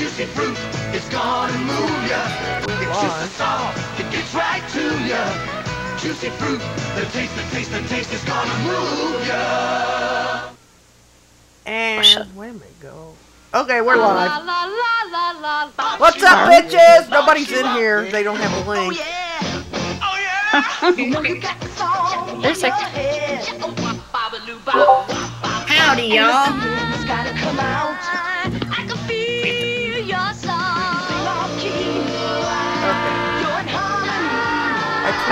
juicy fruit is gonna move ya. It's just a song, it gets right to ya. Juicy fruit, the taste is gonna move ya. And where may go? Okay, we're live. What's up, bitches? Nobody's in here. They don't have a link. There's like... Howdy, y'all.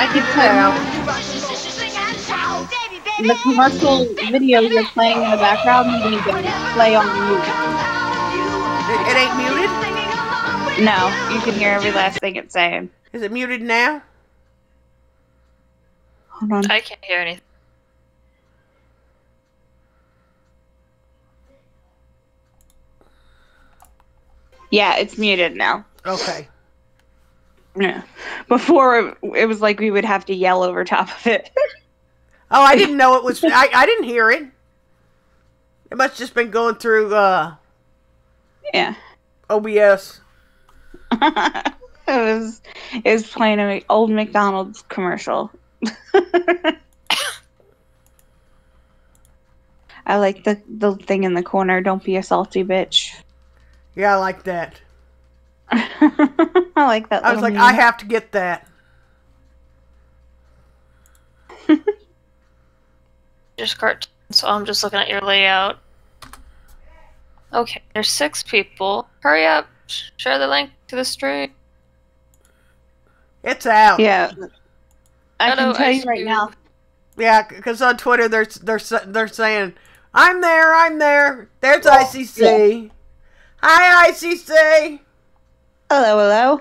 I can tell. The commercial video you're playing in the background, you need to play on mute. It ain't muted? No, you can hear every last thing it's saying. Is it muted now? Hold on. I can't hear anything. Yeah, it's muted now. Okay. Yeah. Before, it was like we would have to yell over top of it. Oh, I didn't know it was... I didn't hear it. It must have just been going through, Yeah. OBS. It was playing an old McDonald's commercial. I like the thing in the corner. Don't be a salty bitch. Yeah, I like that. I like that. I was like, I have to get that. Just cartoon, so I'm just looking at your layout. Okay, there's 6 people. Hurry up. Share the link to the stream. It's out. Yeah. I Hello, can tell you Ice right Cube. now. Yeah, because on Twitter they're saying, I'm there. There's ICC. Yeah. Hi, ICC. Hello.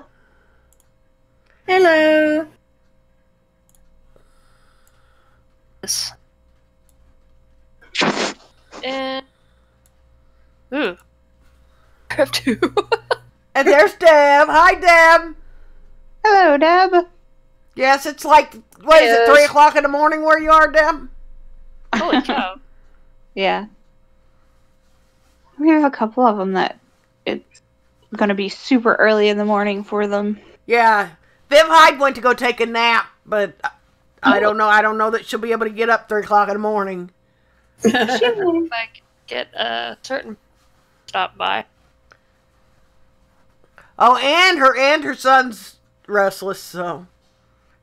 Hello. This. And... Ooh. I have 2. And there's Deb. Hi, Deb. Hello, Deb. Yes, it's like, what is it, 3 o'clock in the morning where you are, Deb? Holy cow. Yeah. We have a couple of them that it's going to be super early in the morning for them. Yeah. Viv Hyde went to go take a nap, but I don't know. I don't know that she'll be able to get up 3 o'clock in the morning. If I could get a certain stop by. Oh, and her son's restless, so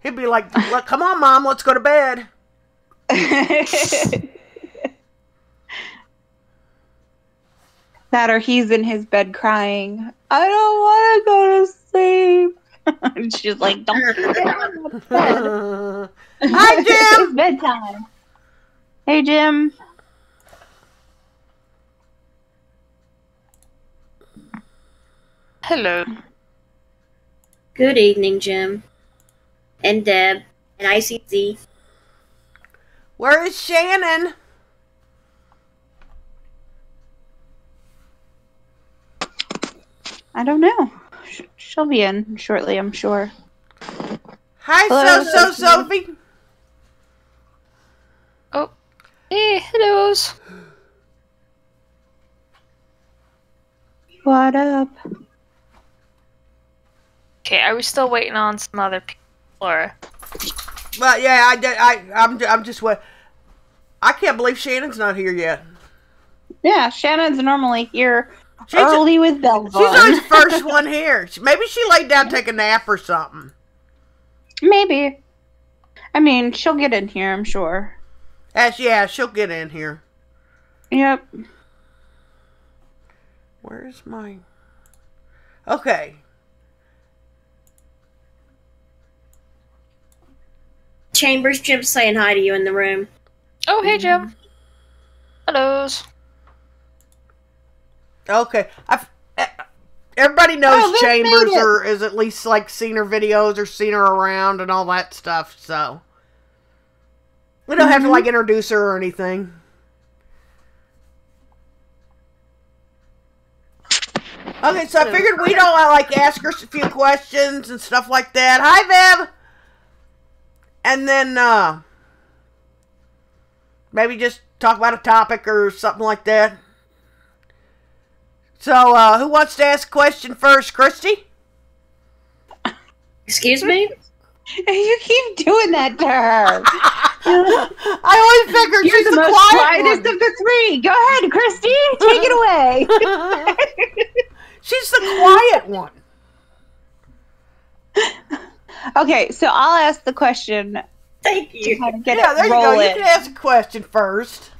he'd be like, "Look, come on, Mom, let's go to bed." That or he's in his bed crying, I don't want to go to sleep. And she's like, don't you get out of bed. Hi, Jim. It's bedtime. Hey, Jim. Hello. Good evening, Jim. And Deb. And ICZ. Where is Shannon? I don't know. She'll be in shortly, I'm sure. Hi, Hello, Sophie. Oh. Hey, hellos. What up? Okay, are we still waiting on some other people, or... Well, yeah, I'm just what. I can't believe Shannon's not here yet. Yeah, Shannon's normally here early with bells She's on. always the first one here. Maybe she laid down to take a nap or something. Maybe. I mean, she'll get in here, I'm sure. Yeah, she'll get in here. Yep. Where's my... Okay. Chambers, Jim's saying hi to you in the room. Oh, hey, Jim. Hellos. Okay. Everybody knows Oh, Viv Chambers made it. or is at least like seen her videos or seen her around and all that stuff, so we don't have to like introduce her or anything. Okay, so I figured we'd all like ask her a few questions and stuff like that. Hi, Viv! And then maybe just talk about a topic or something like that. So, who wants to ask a question first, Christy? Excuse me? You keep doing that to her. I always figured You're she's the most quiet quietest one. of the three. Go ahead, Christy. Take it away. She's the quiet one. Okay, so I'll ask the question. Thank To you. kind of get Yeah, there it you go. You rolling. can ask a question first.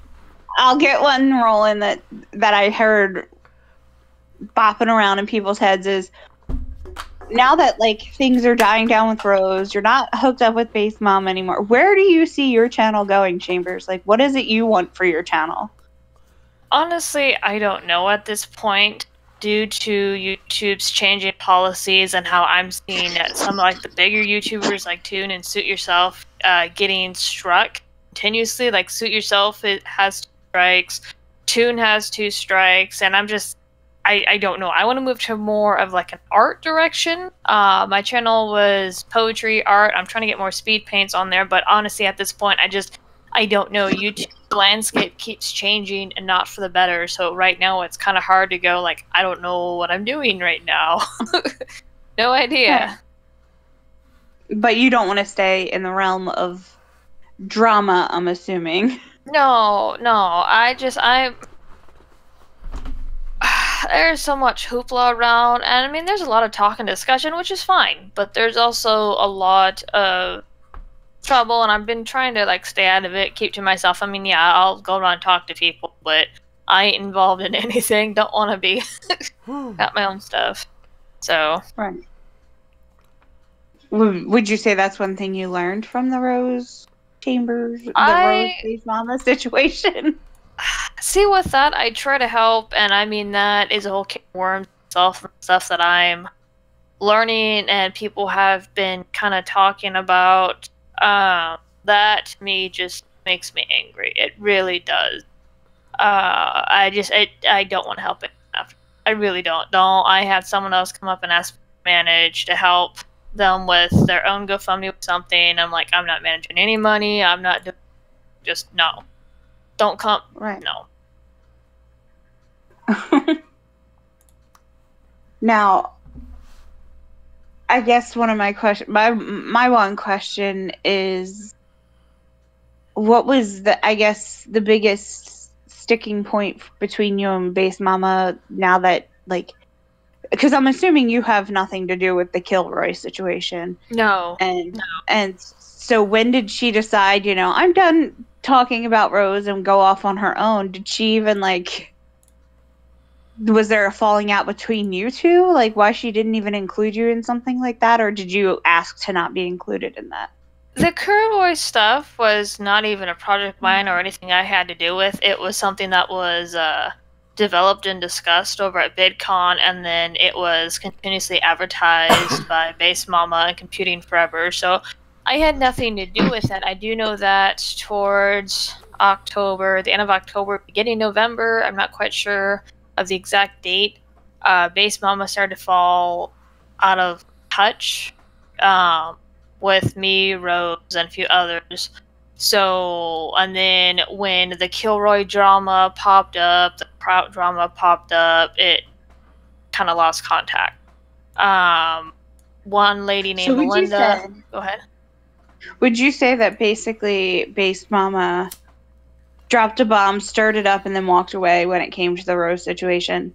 I'll get one rolling that I heard bopping around in people's heads is, now that like things are dying down with Rose, you're not hooked up with Base Mom anymore. Where do you see your channel going, Chambers? Like, what is it you want for your channel? Honestly, I don't know at this point, due to YouTube's changing policies and how I'm seeing that some like the bigger YouTubers like Toon and Suit Yourself getting struck continuously. Like Suit Yourself, it has 2 strikes, Toon has 2 strikes, and I don't know. I want to move to more of like an art direction. My channel was poetry, art. I'm trying to get more speed paints on there, but honestly, at this point, I don't know. YouTube landscape keeps changing and not for the better. So right now, it's kind of hard to go like, I don't know what I'm doing right now. No idea. But you don't want to stay in the realm of drama, I'm assuming. No. There's so much hoopla around, and I mean, there's a lot of talk and discussion, which is fine, but there's also a lot of trouble, and I've been trying to like stay out of it, keep to myself. I mean, yeah, I'll go around and talk to people, but I ain't involved in anything. Don't want to be. Got my own stuff. So. Right. Would you say that's one thing you learned from the Rose Chambers, the Rose Base Mama situation? See, with that, I try to help, and I mean, that is a whole can of worms itself, stuff that I'm learning, and people have been kind of talking about. That to me just makes me angry. It really does. I don't want to help it enough. I really don't. I had someone else come up and ask me to manage to help them with their own GoFundMe with something. I'm like, I'm not managing any money. I'm not doing. Just no. Don't come. Right. No. Now, I guess one of my questions, my one question is, what was the biggest sticking point between you and Base Mama now that, like, because I'm assuming you have nothing to do with the Kilroy situation. No. And so when did she decide, I'm done talking about Rose and go off on her own? Did she even, like, was there a falling out between you two? Like, why she didn't even include you in something like that? Or did you ask to not be included in that? The Kilroy stuff was not even a project of mine or anything I had to do with. It was something that was developed and discussed over at VidCon, and then it was continuously advertised by Base Mama and Computing Forever. So I had nothing to do with it. I do know that towards October, the end of October, beginning November, I'm not quite sure of the exact date, Base Mama started to fall out of touch with me, Rose, and a few others. So, and then when the Kilroy drama popped up, the Prout drama popped up, it kind of lost contact. One lady named Melinda. Go ahead. Would you say that basically Base Mama dropped a bomb, stirred it up, and then walked away when it came to the Rose situation?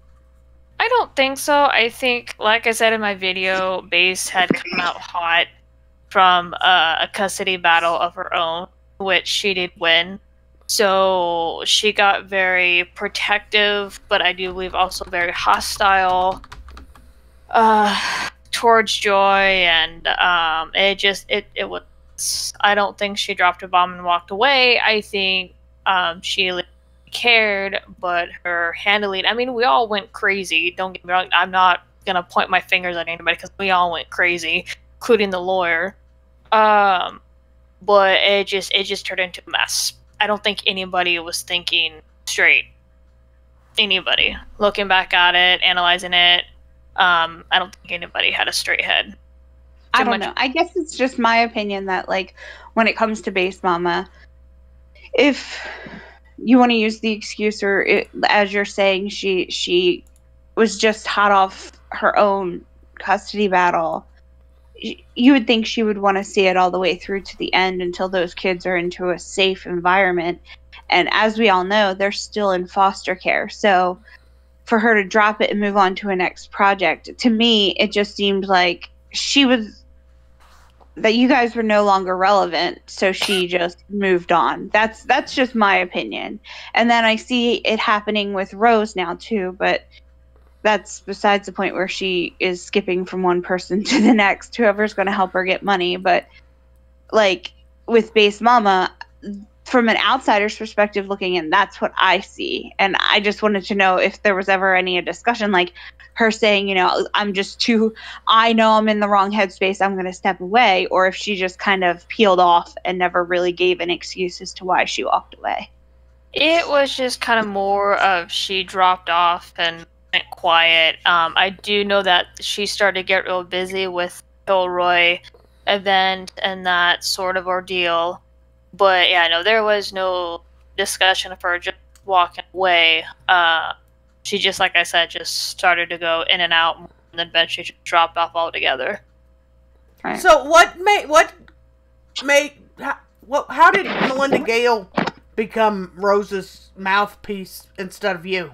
I don't think so. I think, like I said in my video, Base had come out hot from a custody battle of her own, which she did win. So she got very protective, but I do believe also very hostile towards Joy, and it was. I don't think she dropped a bomb and walked away. I think she cared, but her handling. I mean, we all went crazy. Don't get me wrong. I'm not gonna point my fingers at anybody because we all went crazy, including the lawyer. But it just turned into a mess. I don't think anybody was thinking straight. Anybody looking back at it, analyzing it, I don't think anybody had a straight head. I don't know. I guess it's just my opinion that, like, when it comes to Base Mama, if you want to use the excuse, or as you're saying, she was just hot off her own custody battle, you would think she would want to see it all the way through to the end until those kids are into a safe environment. And as we all know, they're still in foster care. So for her to drop it and move on to a next project, to me, it just seemed like that you guys were no longer relevant, so she just moved on. That's just my opinion. And then I see it happening with Rose now too, but that's besides the point, where she is skipping from one person to the next, whoever's going to help her get money. But like with Base Mama, from an outsider's perspective looking in, that's what I see. And I just wanted to know if there was ever any discussion, like her saying, you know, I know I'm in the wrong headspace, I'm going to step away, or if she just kind of peeled off and never really gave an excuse as to why she walked away. It was just kind of more of she dropped off and went quiet. I do know that she started to get real busy with Kilroy event and that sort of ordeal. But yeah, no, there was no discussion of her just walking away. She just, like I said, just started to go in and out, and then eventually just dropped off altogether. Right. So how did Melinda Gale become Rose's mouthpiece instead of you?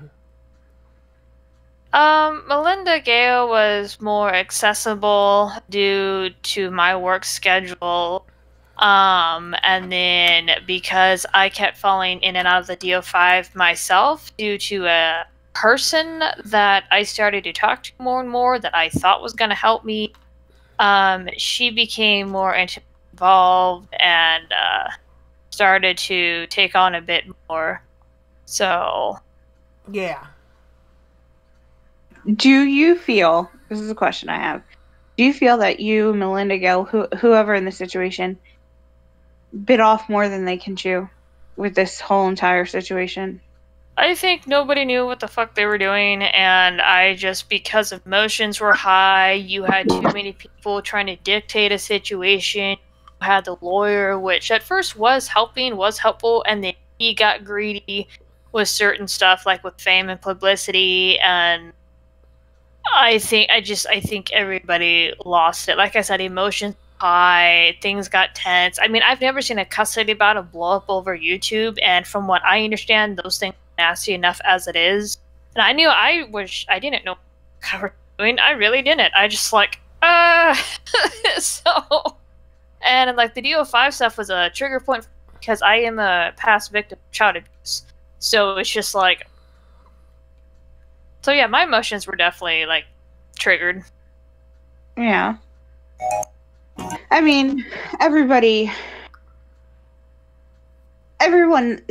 Melinda Gale was more accessible due to my work schedule. And then because I kept falling in and out of the DO5 myself due to a person that I started to talk to more and more that I thought was going to help me, she became more involved and started to take on a bit more. So, yeah. Do you feel, this is a question I have, do you feel that you, Melinda Gale, whoever in the situation, bit off more than they can chew with this whole entire situation? I think nobody knew what the fuck they were doing, and I just, because emotions were high, you had too many people trying to dictate a situation. You had the lawyer, which at first was helpful, and then he got greedy with certain stuff, like with fame and publicity, and I think everybody lost it. Like I said, emotions high, things got tense. I mean, I've never seen a custody battle blow up over YouTube, and from what I understand, those things are nasty enough as it is. And I didn't know what they were doing. I really didn't. I just so, and like the DO5 stuff was a trigger point because I am a past victim of child abuse. So it's just like, so yeah, my emotions were definitely like triggered. Yeah. I mean, everyone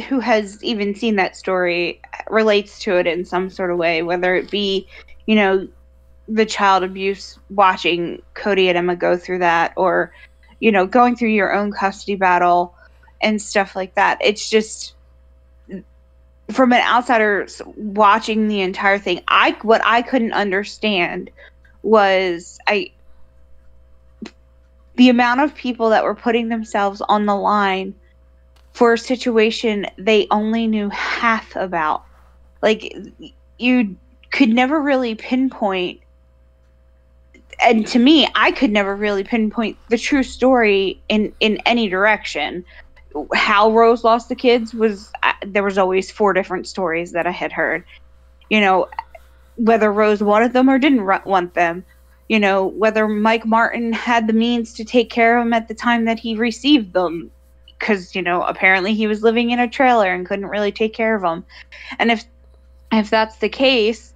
who has even seen that story relates to it in some sort of way, whether it be, you know, the child abuse, watching Cody and Emma go through that, or, you know, going through your own custody battle and stuff like that. It's just, from an outsider watching the entire thing, what I couldn't understand was the amount of people that were putting themselves on the line for a situation they only knew half about. Like, you could never really pinpoint, and to me, I could never really pinpoint the true story in any direction. How Rose lost the kids there was always 4 different stories that I had heard. You know, whether Rose wanted them or didn't want them. You know, whether Mike Martin had the means to take care of them at the time that he received them. Because, you know, apparently he was living in a trailer and couldn't really take care of them. And if that's the case,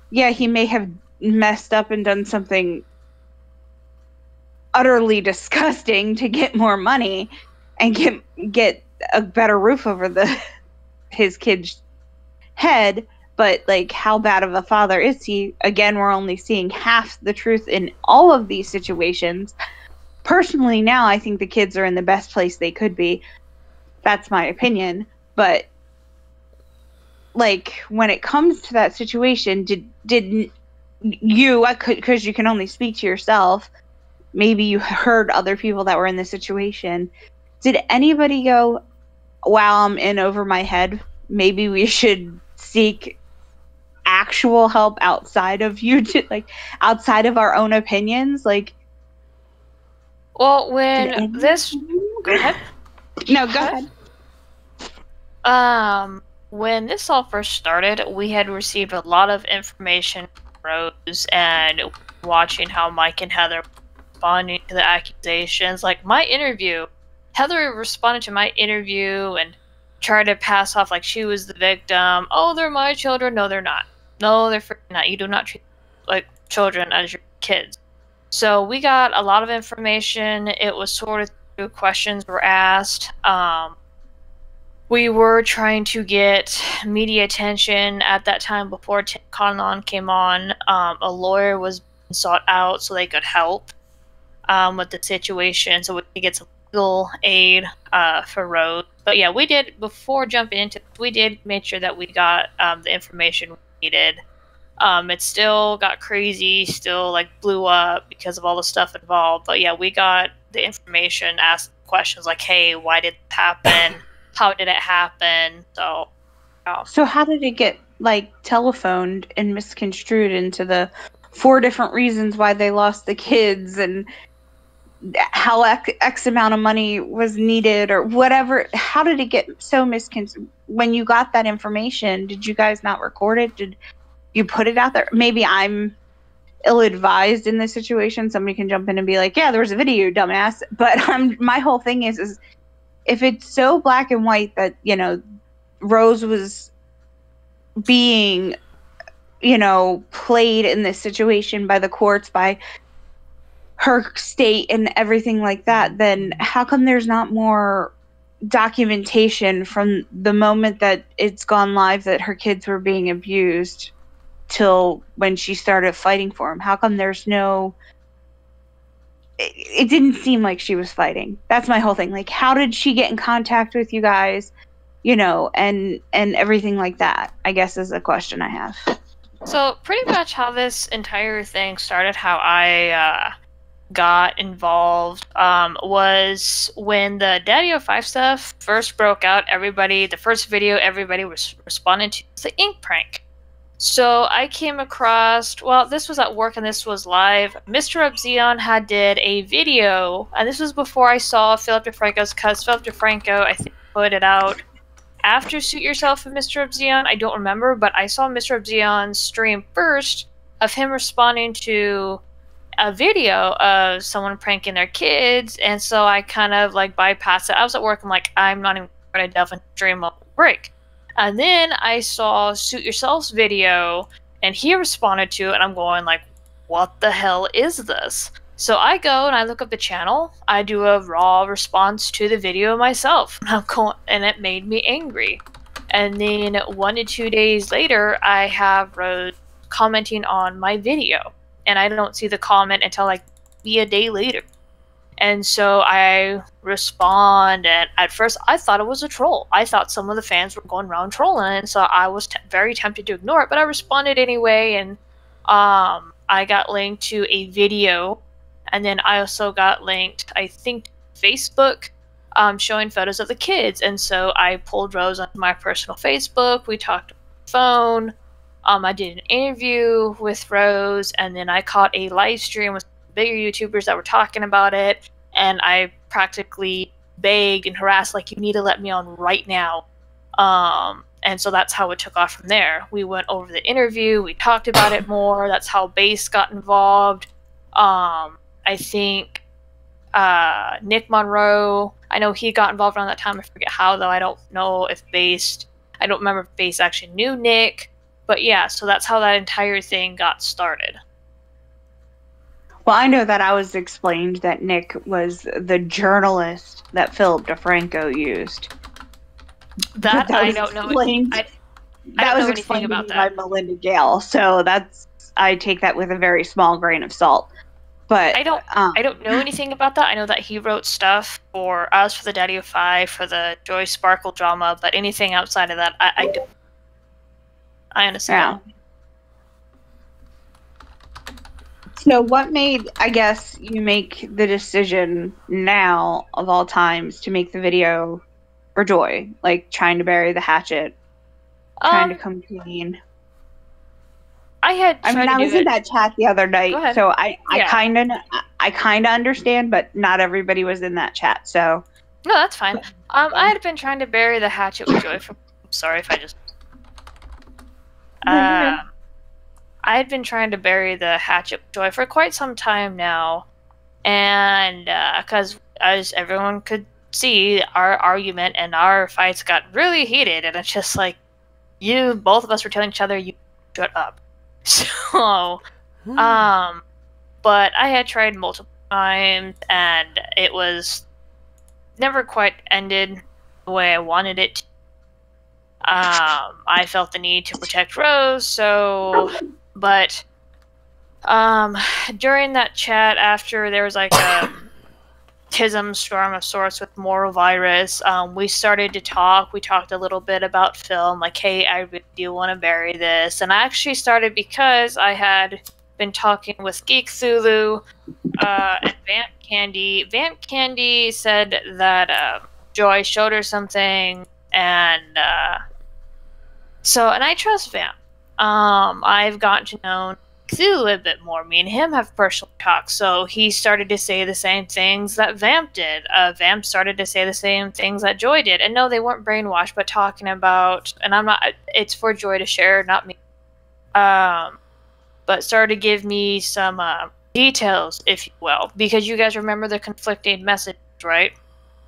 yeah, he may have messed up and done something utterly disgusting to get more money and get a better roof over his kid's head. But, like, how bad of a father is he? Again, we're only seeing half the truth in all of these situations. Personally, now, I think the kids are in the best place they could be. That's my opinion. But, like, when it comes to that situation, did you, because you can only speak to yourself, maybe you heard other people that were in the situation, did anybody go, wow, I'm in over my head, maybe we should seek actual help outside of YouTube, like outside of our own opinions? Like, well, when this, go ahead. No, go ahead. When this all first started, we had received a lot of information from Rose and watching how Mike and Heather responding to the accusations. Like my interview, Heather responded to my interview and tried to pass off like she was the victim. Oh, they're my children. No, they're not. No, they're freaking not. You do not treat like children as your kids. So we got a lot of information. It was sort of questions were asked. We were trying to get media attention at that time before Conan came on. A lawyer was being sought out so they could help with the situation, so we could get some legal aid for Rose. But yeah, we did, before jumping into it, we did make sure that we got the information we needed. It still got crazy, still like blew up because of all the stuff involved. But yeah, we got the information, asked questions like, hey, why did this happen? How did it happen? So how did it get like telephoned and misconstrued into the 4 different reasons why they lost the kids and how X amount of money was needed or whatever? How did it get so misconstrued? When you got that information, did you guys not record it? Did you put it out there? Maybe I'm ill-advised in this situation. Somebody can jump in and be like, yeah, there was a video, dumbass. But my whole thing is if it's so black and white that, you know, Rose was being, you know, played in this situation by the courts, by her state and everything like that, then how come there's not more documentation from the moment that it's gone live that her kids were being abused till when she started fighting for him? How come there's no... It didn't seem like she was fighting. That's my whole thing. Like, how did she get in contact with you guys, you know, and everything like that, I guess, is a question I have. So pretty much how this entire thing started, how I got involved, was when the Daddy 05 stuff first broke out. The first video everybody was responding to was the ink prank. So I came across, well, this was at work and this was live. Mr. Zeal did a video, and this was before I saw Philip DeFranco's, because Philip DeFranco, I think, put it out after Suit Yourself with Mr. Zeal. I don't remember, but I saw Mr. Zeal's stream first of him responding to a video of someone pranking their kids, and so I kind of like bypassed it. I was at work, I'm like, I'm not even going to delve into stream on break. And then I saw Suit Yourself's video, and he responded to it, and I'm going like, what the hell is this? So I go and I look up the channel, I do a raw response to the video myself, and it made me angry. And then 1 to 2 days later, I have Rose commenting on my video, and I don't see the comment until like a day later. And so I respond, and at first I thought it was a troll. I thought some of the fans were going around trolling, and so I was very tempted to ignore it, but I responded anyway, and I got linked to a video, and then I also got linked, I think, to Facebook, showing photos of the kids, and so I pulled Rose onto my personal Facebook, we talked on the phone, I did an interview with Rose, and then I caught a live stream with bigger YouTubers that were talking about it, and I practically begged and harassed, like, you need to let me on right now. And so that's how it took off from there. We went over the interview, we talked about it more, that's how Base got involved. I think Nick Monroe, I know he got involved around that time, I forget how though, I don't know if I don't remember if Base actually knew Nick, but yeah, so that's how that entire thing got started. Well, I know that I was explained that Nick was the journalist that Philip DeFranco used. That I don't know. That was explained about by Melinda Gale, so I take that with a very small grain of salt. But I don't know anything about that. I know that he wrote stuff for us, for the Daddy 05, for the JoySparkle drama, but anything outside of that, I don't. I understand. Yeah. So what made, I guess, you make the decision now, of all times, to make the video for Joy? Like, trying to bury the hatchet, trying to come clean? I had. I mean, I was in that chat the other night, so I kind of understand, but not everybody was in that chat. So no, that's fine. I had been trying to bury the hatchet with Joy. Sorry if I just. I had been trying to bury the hatchet with Joy for quite some time now, and because as everyone could see, our argument and our fights got really heated, and it's just like both of us were telling each other, "You shut up." So, but I had tried multiple times, and it was never quite ended the way I wanted it to. I felt the need to protect Rose, but during that chat, after there was like a tism storm of sorts with moral virus, we started to talk. We talked a little bit about film, like, hey, I really do want to bury this. And I actually started because I had been talking with Geek Thulu and Vamp Candy. Vamp Candy said that Joy showed her something, and and I trust Vamp. I've gotten to know Thulu a bit more. Me and him have personal talks, so he started to say the same things that Vamp did. Vamp started to say the same things that Joy did. And no, they weren't brainwashed, but talking about, and I'm not, it's for Joy to share, not me. But started to give me some details, if you will, because you guys remember the conflicting messages, right?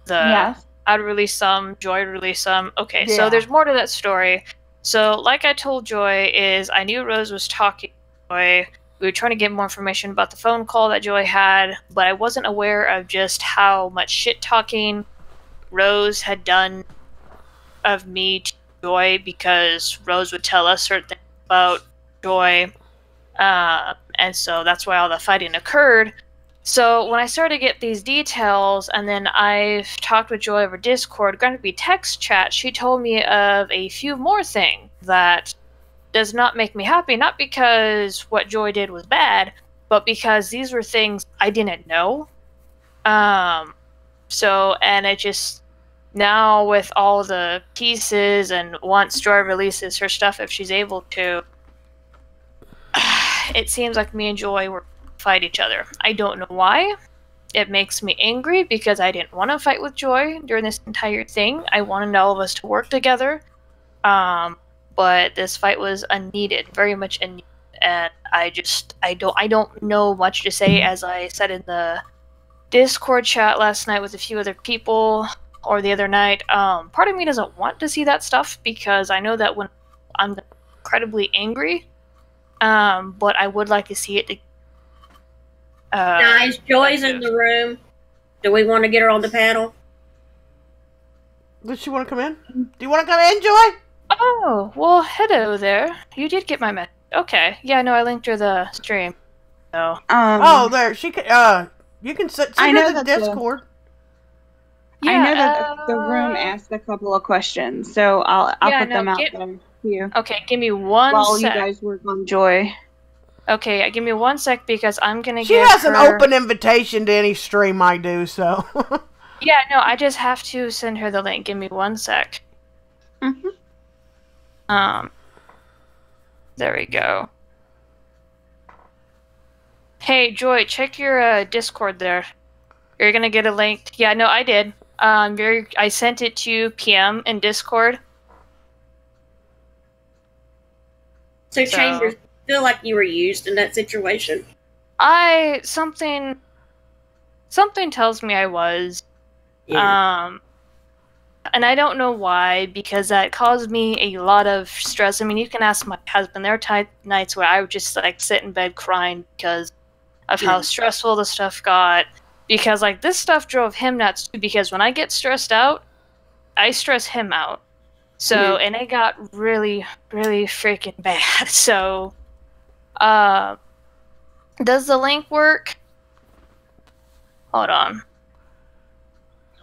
Yes. I'd release some, Joy release some. Okay, so there's more to that story. So, like I told Joy, is I knew Rose was talking to Joy. We were trying to get more information about the phone call that Joy had, but I wasn't aware of just how much shit-talking Rose had done of me to Joy, because Rose would tell us certain things about Joy, and so that's why all the fighting occurred. So when I started to get these details, and then I've talked with Joy over Discord, going to be text chat, she told me of a few more things that does not make me happy, not because what Joy did was bad, but because these were things I didn't know. And it just, now with all the pieces, and once Joy releases her stuff, if she's able to, it seems like me and Joy were fight each other. I don't know why. It makes me angry because I didn't want to fight with Joy during this entire thing. I wanted all of us to work together. But this fight was unneeded, very much unneeded, and I don't know much to say. As I said in the Discord chat last night with a few other people, or the other night, part of me doesn't want to see that stuff, because I know that when I'm incredibly angry, but I would like to see it. Guys, Joy's in the room. Do we want to get her on the panel? Does she want to come in? Do you want to come in, Joy? Oh, well, hello there. You did get my message. Okay. Yeah, no, I linked her the stream. So. Oh, there. She can. You can send her the Discord. Yeah, I know that the room asked a couple of questions, so I'll put them out there for you. Okay, give me one sec. While you guys work on Joy. Okay, give me 1 sec, because I'm gonna She has an open invitation to any stream I do, so. Yeah, no, I just have to send her the link. Give me 1 sec. There we go. Hey, Joy, check your Discord there. You're gonna get a link. Yeah, no, I did. I sent it to you PM in Discord. So Chambers, feel like you were used in that situation? Something tells me I was. Yeah. And I don't know why, because that caused me a lot of stress. I mean, you can ask my husband. There are nights where I would just like sit in bed crying because of how stressful the stuff got. Because like this stuff drove him nuts too, because when I get stressed out, I stress him out. So, and it got really, really freaking bad. So, does the link work? Hold on.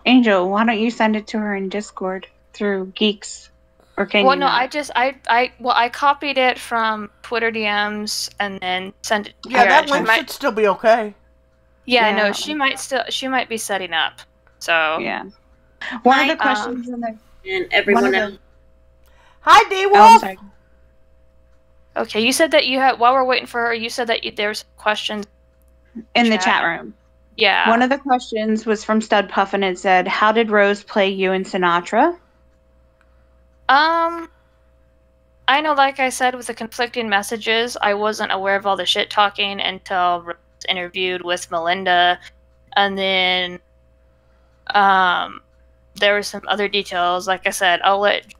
Angel, why don't you send it to her in Discord through Geeks? Or can you not? I copied it from Twitter DMs and then sent it to her. Yeah, that link should still be okay. Yeah, no, she might be setting up. So yeah. One of the questions in there, and everyone else. Hi, D Wolf. Okay, you said that you had, while we're waiting for her, you said that there's questions in the chat room. Yeah. One of the questions was from Stud Puff, and it said, "How did Rose play you in Sinatra?" I know, like I said, with the conflicting messages, I wasn't aware of all the shit talking until Rose interviewed with Melinda, and then there were some other details. Like I said, I'll let you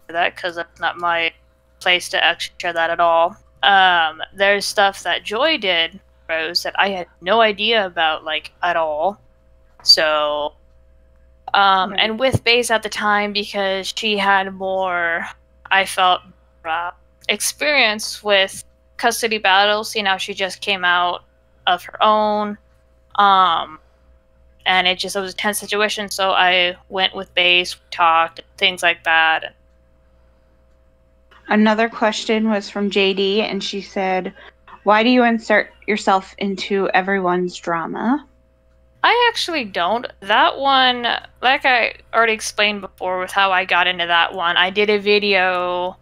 do that because that's not my place to actually share that at all. There's stuff that Joy did, Rose, that I had no idea about, like, at all. So, and with Baze at the time, because she had more, I felt, experience with custody battles, seeing how she just came out of her own. And it was a tense situation, so I went with Baze, talked, things like that. Another question was from Jadee, and she said, "Why do you insert yourself into everyone's drama?" I actually don't. That one, like I already explained before with how I got into that one, I did a video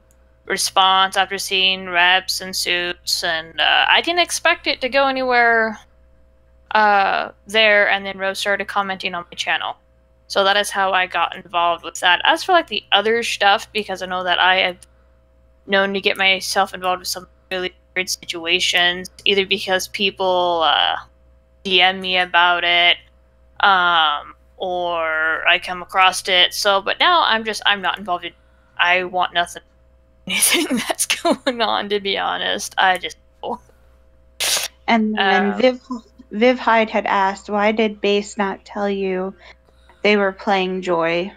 response after seeing reps and suits, and I didn't expect it to go anywhere there, and then Rose started commenting on my channel. So that is how I got involved with that. As for like the other stuff, because I know that I have known to get myself involved with some really weird situations, either because people DM me about it, or I come across it. So, but now I'm not involved in. I want nothing, anything that's going on. To be honest, I just. And then Viv Hyde had asked, "Why did Baze not tell you they were playing Joy?"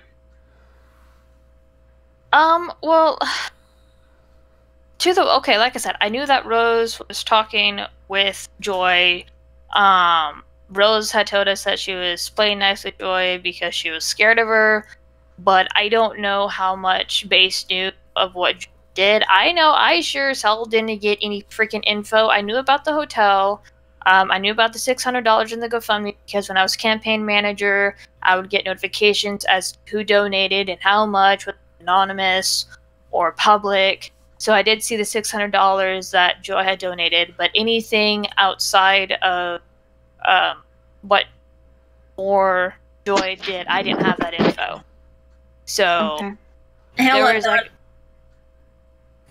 Well, okay, like I said, I knew that Rose was talking with Joy. Rose had told us that she was playing nice with Joy because she was scared of her, but I don't know how much Baze knew of what Joy did. I know I sure as hell didn't get any freaking info. I knew about the hotel. I knew about the $600 in the GoFundMe because when I was campaign manager, I would get notifications as to who donated and how much, whether anonymous or public. So I did see the $600 that Joy had donated, but anything outside of what more Joy did, I didn't have that info. So Okay.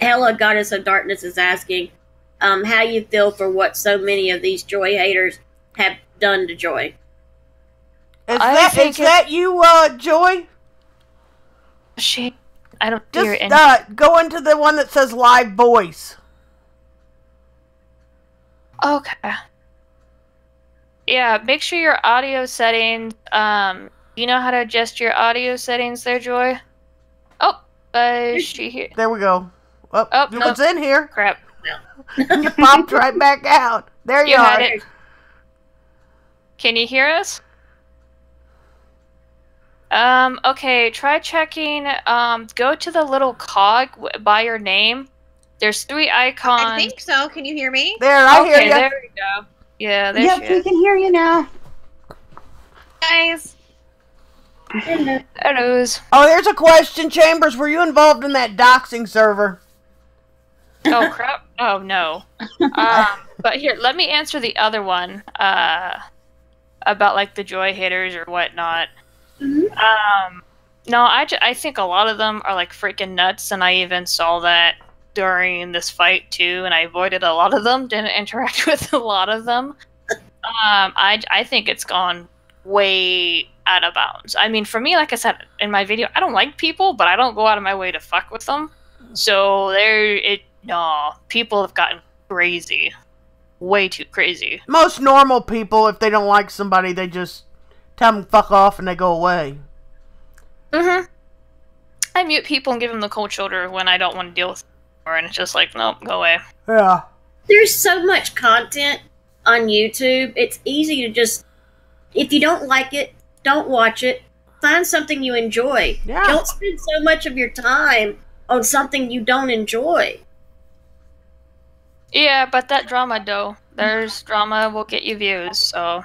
Hella Goddess of Darkness is asking how you feel for what so many of these Joy haters have done to Joy. Is that you, Joy? I don't hear it. Just go into the one that says live voice. Okay. Yeah, make sure your audio settings, you know how to adjust your audio settings there, Joy? Oh, is she here? There we go. Oh, no. It's in here. Crap. You popped right back out. There you are. Had it. Can you hear us? Okay, try checking, go to the little cog by your name. There's 3 icons. I think so. Can you hear me? There, I hear you. There we go. Yeah, there she is. we can hear you now. Guys. Hello. Oh, there's a question, Chambers. Were you involved in that doxing server? Oh, crap. Oh, no. But here, let me answer the other one, about, like, the Joy haters or whatnot. Mm-hmm. No, I think a lot of them are, like, freaking nuts, and I even saw that during this fight, too, and I avoided a lot of them, didn't interact with a lot of them. I think it's gone way out of bounds. I mean, for me, like I said in my video, I don't like people, but I don't go out of my way to fuck with them. So people have gotten crazy. Way too crazy. Most normal people, if they don't like somebody, they just tell them fuck off and they go away. Mm-hmm. I mute people and give them the cold shoulder when I don't want to deal with them anymore, and it's just like, nope, go away. Yeah. There's so much content on YouTube. It's easy to just, if you don't like it, don't watch it. Find something you enjoy. Yeah. Don't spend so much of your time on something you don't enjoy. Yeah, but that drama, though. There's drama will get you views, so...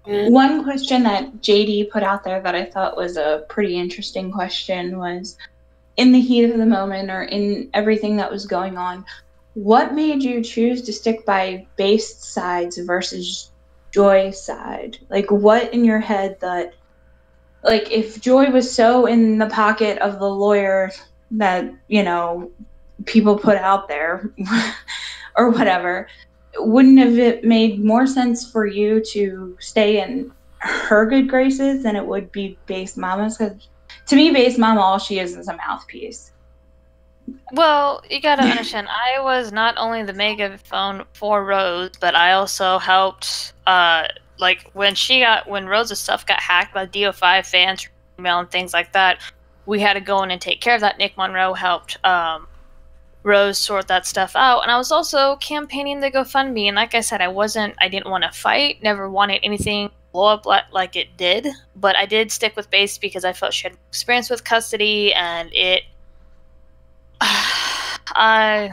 One question that Jadee put out there that I thought was a pretty interesting question was, in the heat of the moment or in everything that was going on, what made you choose to stick by Base's sides versus Joy's side? Like, what in your head that, like, if Joy was so in the pocket of the lawyer that, you know, people put out there or whatever, wouldn't have it made more sense for you to stay in her good graces than it would be Base Mama's? Because to me, Base Mama, all she is a mouthpiece. Well, you gotta understand, I was not only the megaphone for Rose, but I also helped, like, when Rose's stuff got hacked by DO5 fans, email and things like that, we had to go in and take care of that. Nick Monroe helped, Rose sort that stuff out, and I was also campaigning the GoFundMe, and like I said, I didn't want to fight, never wanted anything blow up like it did, but I did stick with Base because I felt she had experience with custody, and I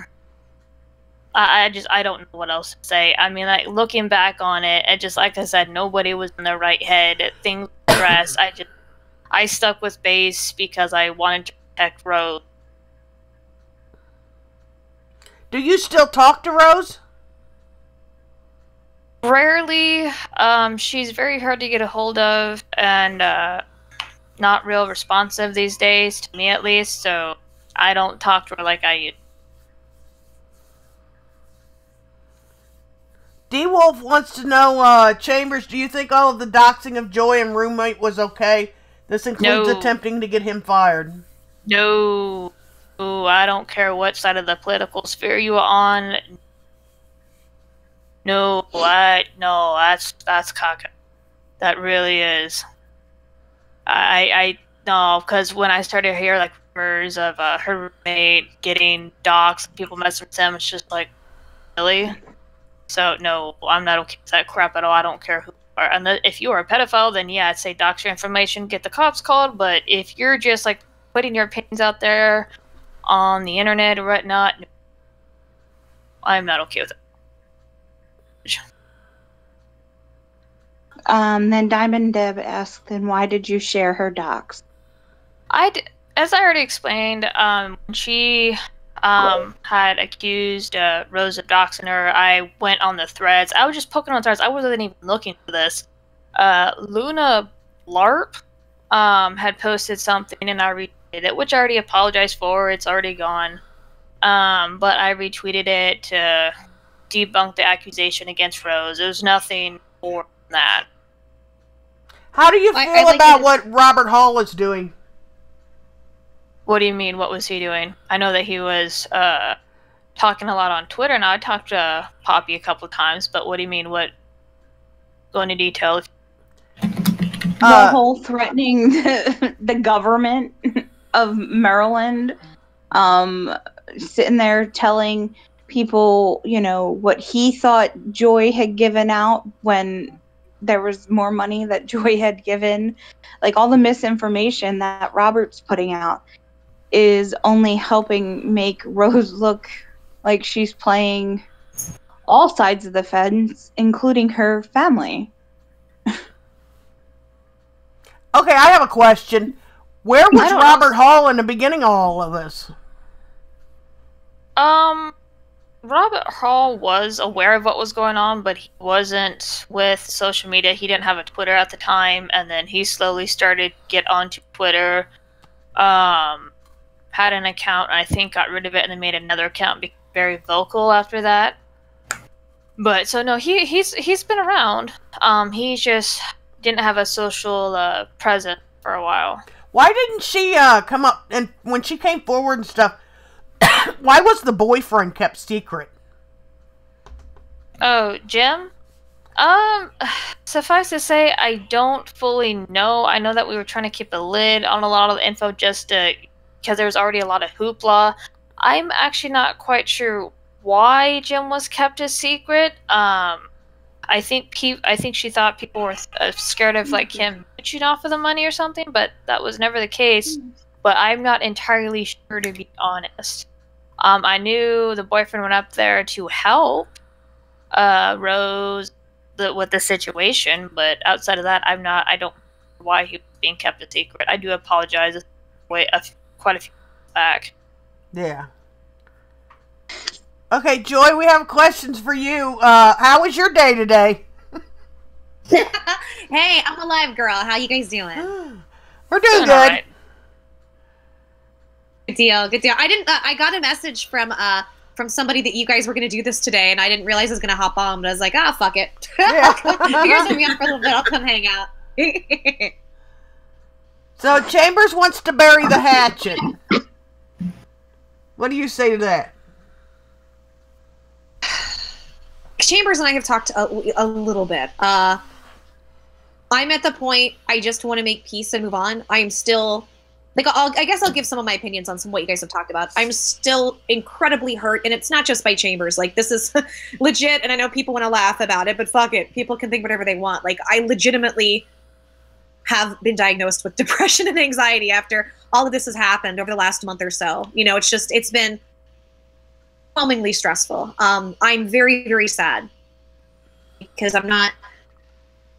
don't know what else to say. I mean, like, looking back on it, just like I said, nobody was in their right head. Things progressed. I stuck with Base because I wanted to protect Rose. Do you still talk to Rose? Rarely. She's very hard to get a hold of, and not real responsive these days, to me at least, so I don't talk to her like I used. D-Wolf wants to know, Chambers, do you think all of the doxing of Joy and roommate was okay? This includes attempting to get him fired. No. Ooh, I don't care what side of the political sphere you are on. No, that's caca. That really is. I no, because when I started to hear, like, rumors of her roommate getting doxxed, people messing with them, it's just like, really? So, no, I'm not okay with that crap at all. I don't care who you are. And if you are a pedophile, then yeah, I'd say dox your information, get the cops called. But if you're just, like, putting your opinions out there on the internet or whatnot, no, I'm not okay with it. Then Diamond Deb asked, then why did you share her docs? As I already explained, she had accused Rose of doxing her. I went on the threads. I was just poking on threads. I wasn't even looking for this. Luna Blarp had posted something, and I retweeted it, which I already apologized for. It's already gone. But I retweeted it to debunk the accusation against Rose. There was nothing more than that. How do you feel about what Robert Hall is doing? What do you mean, what was he doing? I know that he was talking a lot on Twitter, and I talked to Poppy a couple of times, but what do you mean, what? Go into detail. The whole threatening the government of Maryland, sitting there telling people, you know, what he thought Joy had given out when there was more money that Joy had given. Like, all the misinformation that Robert's putting out is only helping make Rose look like she's playing all sides of the fence, including her family. Okay, I have a question. Where was Robert Hall in the beginning of all of this? Robert Hall was aware of what was going on, but he wasn't with social media. He didn't have a Twitter at the time, and then he slowly started to get onto Twitter. Had an account, and I think got rid of it, and then made another account, became very vocal after that. But so no, he's been around. He just didn't have a social presence for a while. Why didn't she come up, and when she came forward and stuff, why was the boyfriend kept secret? Oh, Jim? Suffice to say, I don't fully know. I know that we were trying to keep a lid on a lot of the info just because there was already a lot of hoopla. I'm actually not quite sure why Jim was kept a secret. I think she thought people were scared of, like, him bitching off of the money or something, but that was never the case. But I'm not entirely sure, to be honest. I knew the boyfriend went up there to help Rose with the situation, but outside of that, I don't know why he was being kept a secret. I do apologize. Quite a few back. Yeah. Okay, Joy, we have questions for you. How was your day today? Hey, I'm alive, girl. How you guys doing? We're doing good. Right. Good deal. Good deal. I got a message from somebody that you guys were gonna do this today, and I didn't realize I was gonna hop on. But I was like, ah, fuck it. Yeah. You guys let me on for a little bit. I'll come hang out. So Chambers wants to bury the hatchet. What do you say to that? Chambers and I have talked a little bit. I'm at the point I just want to make peace and move on. I'm still, like, I guess I'll give some of my opinions on some of what you guys have talked about. I'm still incredibly hurt, and it's not just by Chambers. Like, this is legit, and I know people want to laugh about it, but fuck it. People can think whatever they want. Like, I legitimately have been diagnosed with depression and anxiety after all of this has happened over the last month or so. You know, it's been overwhelmingly stressful. I'm very, very sad because I'm not,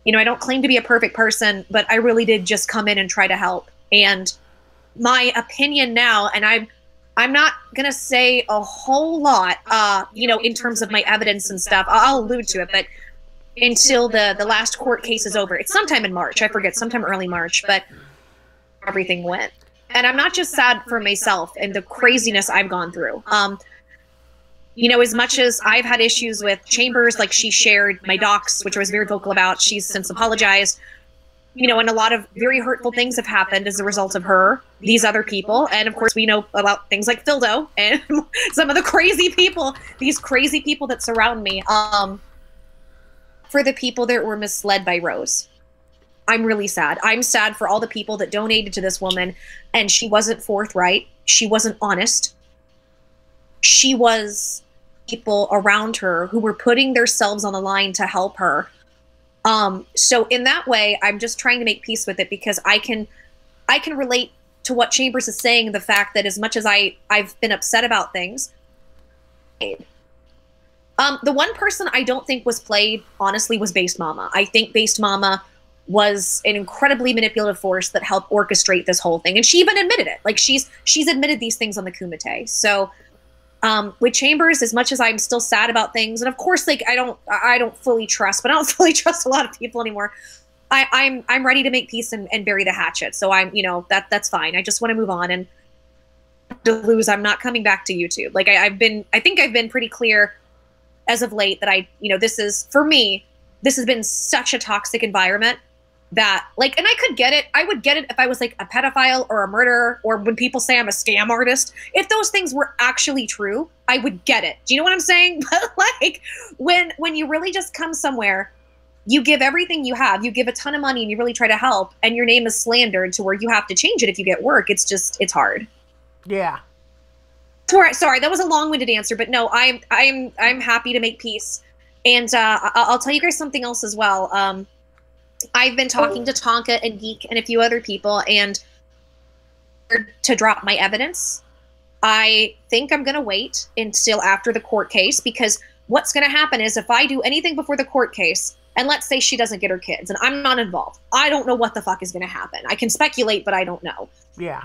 you know, I don't claim to be a perfect person, but I really did just come in and try to help. And my opinion now, and I'm not gonna say a whole lot, you know, in terms of my evidence and stuff. I'll allude to it, but until the last court case is over, it's sometime in March. I forget, sometime early March, but everything went. And I'm not just sad for myself and the craziness I've gone through. You know, as much as I've had issues with Chambers, like she shared my docs, which I was very vocal about, she's since apologized. You know, and a lot of very hurtful things have happened as a result of her, these other people. And of course, we know about things like Fildo and some of the crazy people, these crazy people that surround me. For the people that were misled by Rose, I'm really sad. I'm sad for all the people that donated to this woman, and she wasn't forthright. She wasn't honest. She was people around her who were putting themselves on the line to help her. So in that way, I'm just trying to make peace with it because I can relate to what Chambers is saying, the fact that as much as I've been upset about things, the one person I don't think was played, honestly, was Based Mama. I think Based Mama was an incredibly manipulative force that helped orchestrate this whole thing. And she even admitted it. Like, she's admitted these things on the Kumite. So with Chambers, as much as I'm still sad about things, and of course, like, I don't fully trust, but I don't fully trust a lot of people anymore. I'm ready to make peace and bury the hatchet. So I'm, you know, that's fine. I just want to move on and to lose. I'm not coming back to YouTube. Like, I think I've been pretty clear as of late that you know, this is, for me, this has been such a toxic environment that, like, and I could get it. I would get it if I was like a pedophile or a murderer, or when people say I'm a scam artist. If those things were actually true, I would get it. Do you know what I'm saying? But like, when you really just come somewhere, you give everything you have, you give a ton of money, and you really try to help, and your name is slandered to where you have to change it if you get work. It's hard. Yeah. Sorry, that was a long-winded answer, but no, I'm happy to make peace. And I'll tell you guys something else as well. I've been talking to Tonka and Geek and a few other people, and to drop my evidence. I think I'm going to wait until after the court case, because what's going to happen is if I do anything before the court case, and let's say she doesn't get her kids, and I'm not involved, I don't know what the fuck is going to happen. I can speculate, but I don't know. Yeah.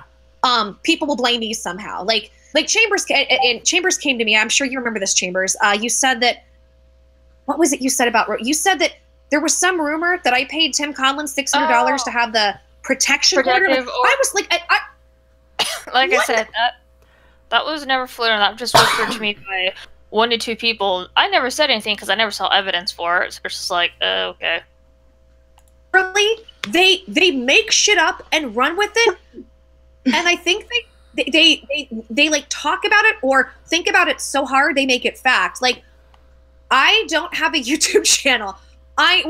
People will blame me somehow. Like Chambers, and Chambers came to me. I'm sure you remember this, Chambers. You said that, what was it you said about, you said that there was some rumor that I paid Tim Conlon $600 to have the protection order. Like, I was like, like I said, that was never floated. That just whispered to me by 1 to 2 people. I never said anything because I never saw evidence for it. So it's just like, okay. Really? They make shit up and run with it, and I think they like talk about it or think about it so hard they make it fact. Like, I don't have a YouTube channel. I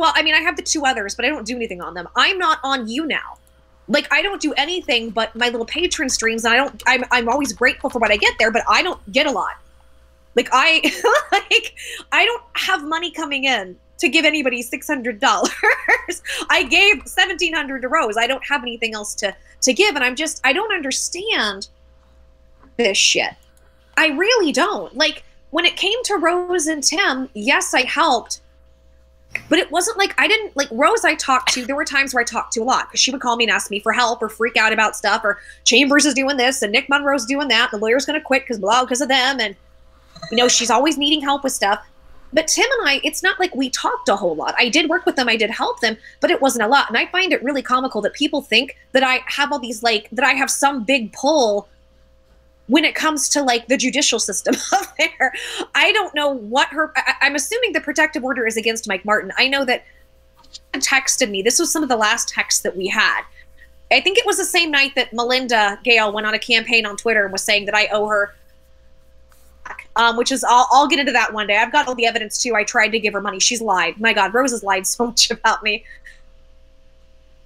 have the 2 others, but I don't do anything on them. I'm not on You Now. Like, I don't do anything but my little patron streams, and I'm always grateful for what I get there, but I don't get a lot. Like, I don't have money coming in to give anybody $600. I gave $1,700 to Rose. I don't have anything else to give, and I don't understand this shit. I really don't. Like, when it came to Rose and Tim, yes, I helped, but it wasn't like I didn't, like, Rose I talked to, there were times where I talked to a lot, because she would call me and ask me for help or freak out about stuff, or Chambers is doing this and Nick Monroe's doing that, the lawyer's going to quit because of them, and You know, she's always needing help with stuff. But Tim and I, it's not like we talked a whole lot. I did work with them. I did help them, but it wasn't a lot. And I find it really comical that people think that I have all these, like, that I have some big pull when it comes to, like, the judicial system up there. I don't know what I'm assuming the protective order is against Mike Martin. I know that she texted me. This was some of the last texts that we had. I think it was the same night that Melinda Gale went on a campaign on Twitter and was saying that I owe her, which is, I'll get into that one day. I've got all the evidence too. I tried to give her money. She's lied. My God, Rose has lied so much about me.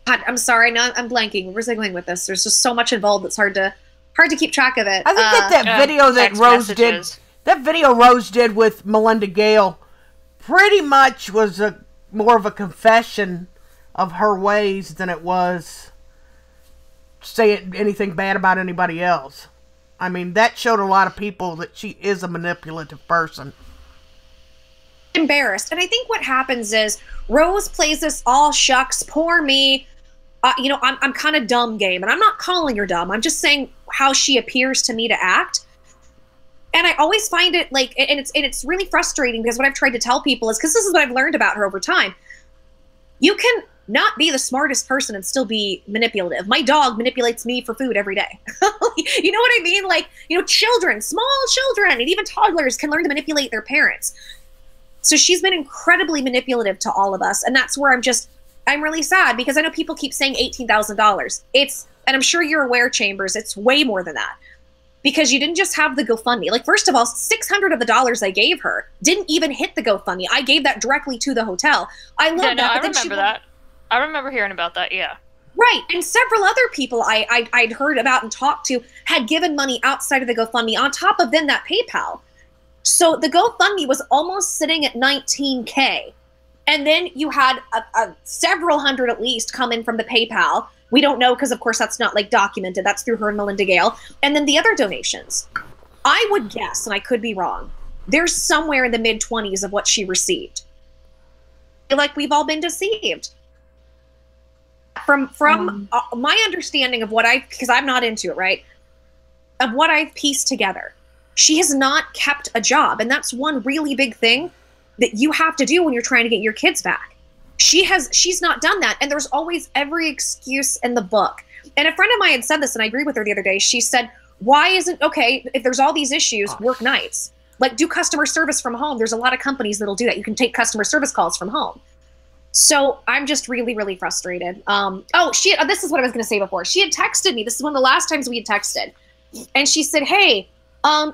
God, I'm sorry. Now I'm blanking. Where's I going with this? There's just so much involved. It's hard to keep track of it. I think that video that Rose did with Melinda Gale pretty much was more of a confession of her ways than it was saying anything bad about anybody else. I mean, that showed a lot of people that she is a manipulative person. Embarrassed. And I think what happens is Rose plays this all shucks, poor me, you know, I'm kind of dumb game. And I'm not calling her dumb. I'm just saying how she appears to me to act. And I always find it like, and it's really frustrating because what I've tried to tell people is, because this is what I've learned about her over time. You can not be the smartest person and still be manipulative. My dog manipulates me for food every day. You know what I mean? Like, you know, children, small children, and even toddlers can learn to manipulate their parents. So she's been incredibly manipulative to all of us. And that's where I'm really sad, because I know people keep saying $18,000. And I'm sure you're aware, Chambers, it's way more than that. Because you didn't just have the GoFundMe. Like, first of all, 600 of the dollars I gave her didn't even hit the GoFundMe. I gave that directly to the hotel. I love that. I remember that. I remember hearing about that, yeah. Right, and several other people I'd heard about and talked to had given money outside of the GoFundMe on top of then that PayPal. So the GoFundMe was almost sitting at $19K. And then you had several hundred at least come in from the PayPal. We don't know because, of course, that's not, like, documented. That's through her and Melinda Gale. And then the other donations. I would guess, and I could be wrong, there's somewhere in the mid-20s of what she received. I feel like we've all been deceived. From my understanding of what because I'm not into it, right? Of what I've pieced together. She has not kept a job. And that's one really big thing that you have to do when you're trying to get your kids back. She's not done that. And there's always every excuse in the book. And a friend of mine had said this, and I agreed with her the other day. She said, why isn't, okay, if there's all these issues, work nights. Like, do customer service from home. There's a lot of companies that'll do that. You can take customer service calls from home. So I'm just really, really frustrated. This is what I was going to say before. She had texted me. This is one of the last times we had texted. And she said, hey,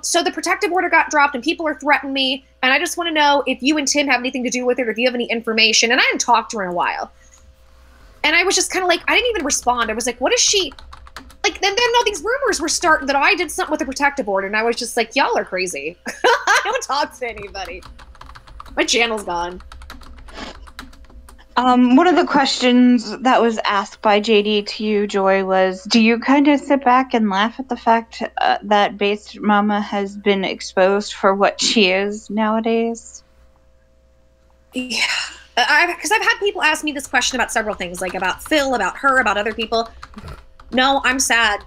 so the protective order got dropped and people are threatening me. And I just want to know if you and Tim have anything to do with it, or if you have any information. And I hadn't talked to her in a while. And I was just kind of like, I didn't even respond. I was like, what is she? Like, then all these rumors were starting that I did something with the protective order. And I was just like, y'all are crazy. I don't talk to anybody. My channel's gone. One of the questions that was asked by JD to you, Joy, was, do you kind of sit back and laugh at the fact that Based Mama has been exposed for what she is nowadays? Yeah, because I've had people ask me this question about several things, like about Phil, about her, about other people. No, I'm sad.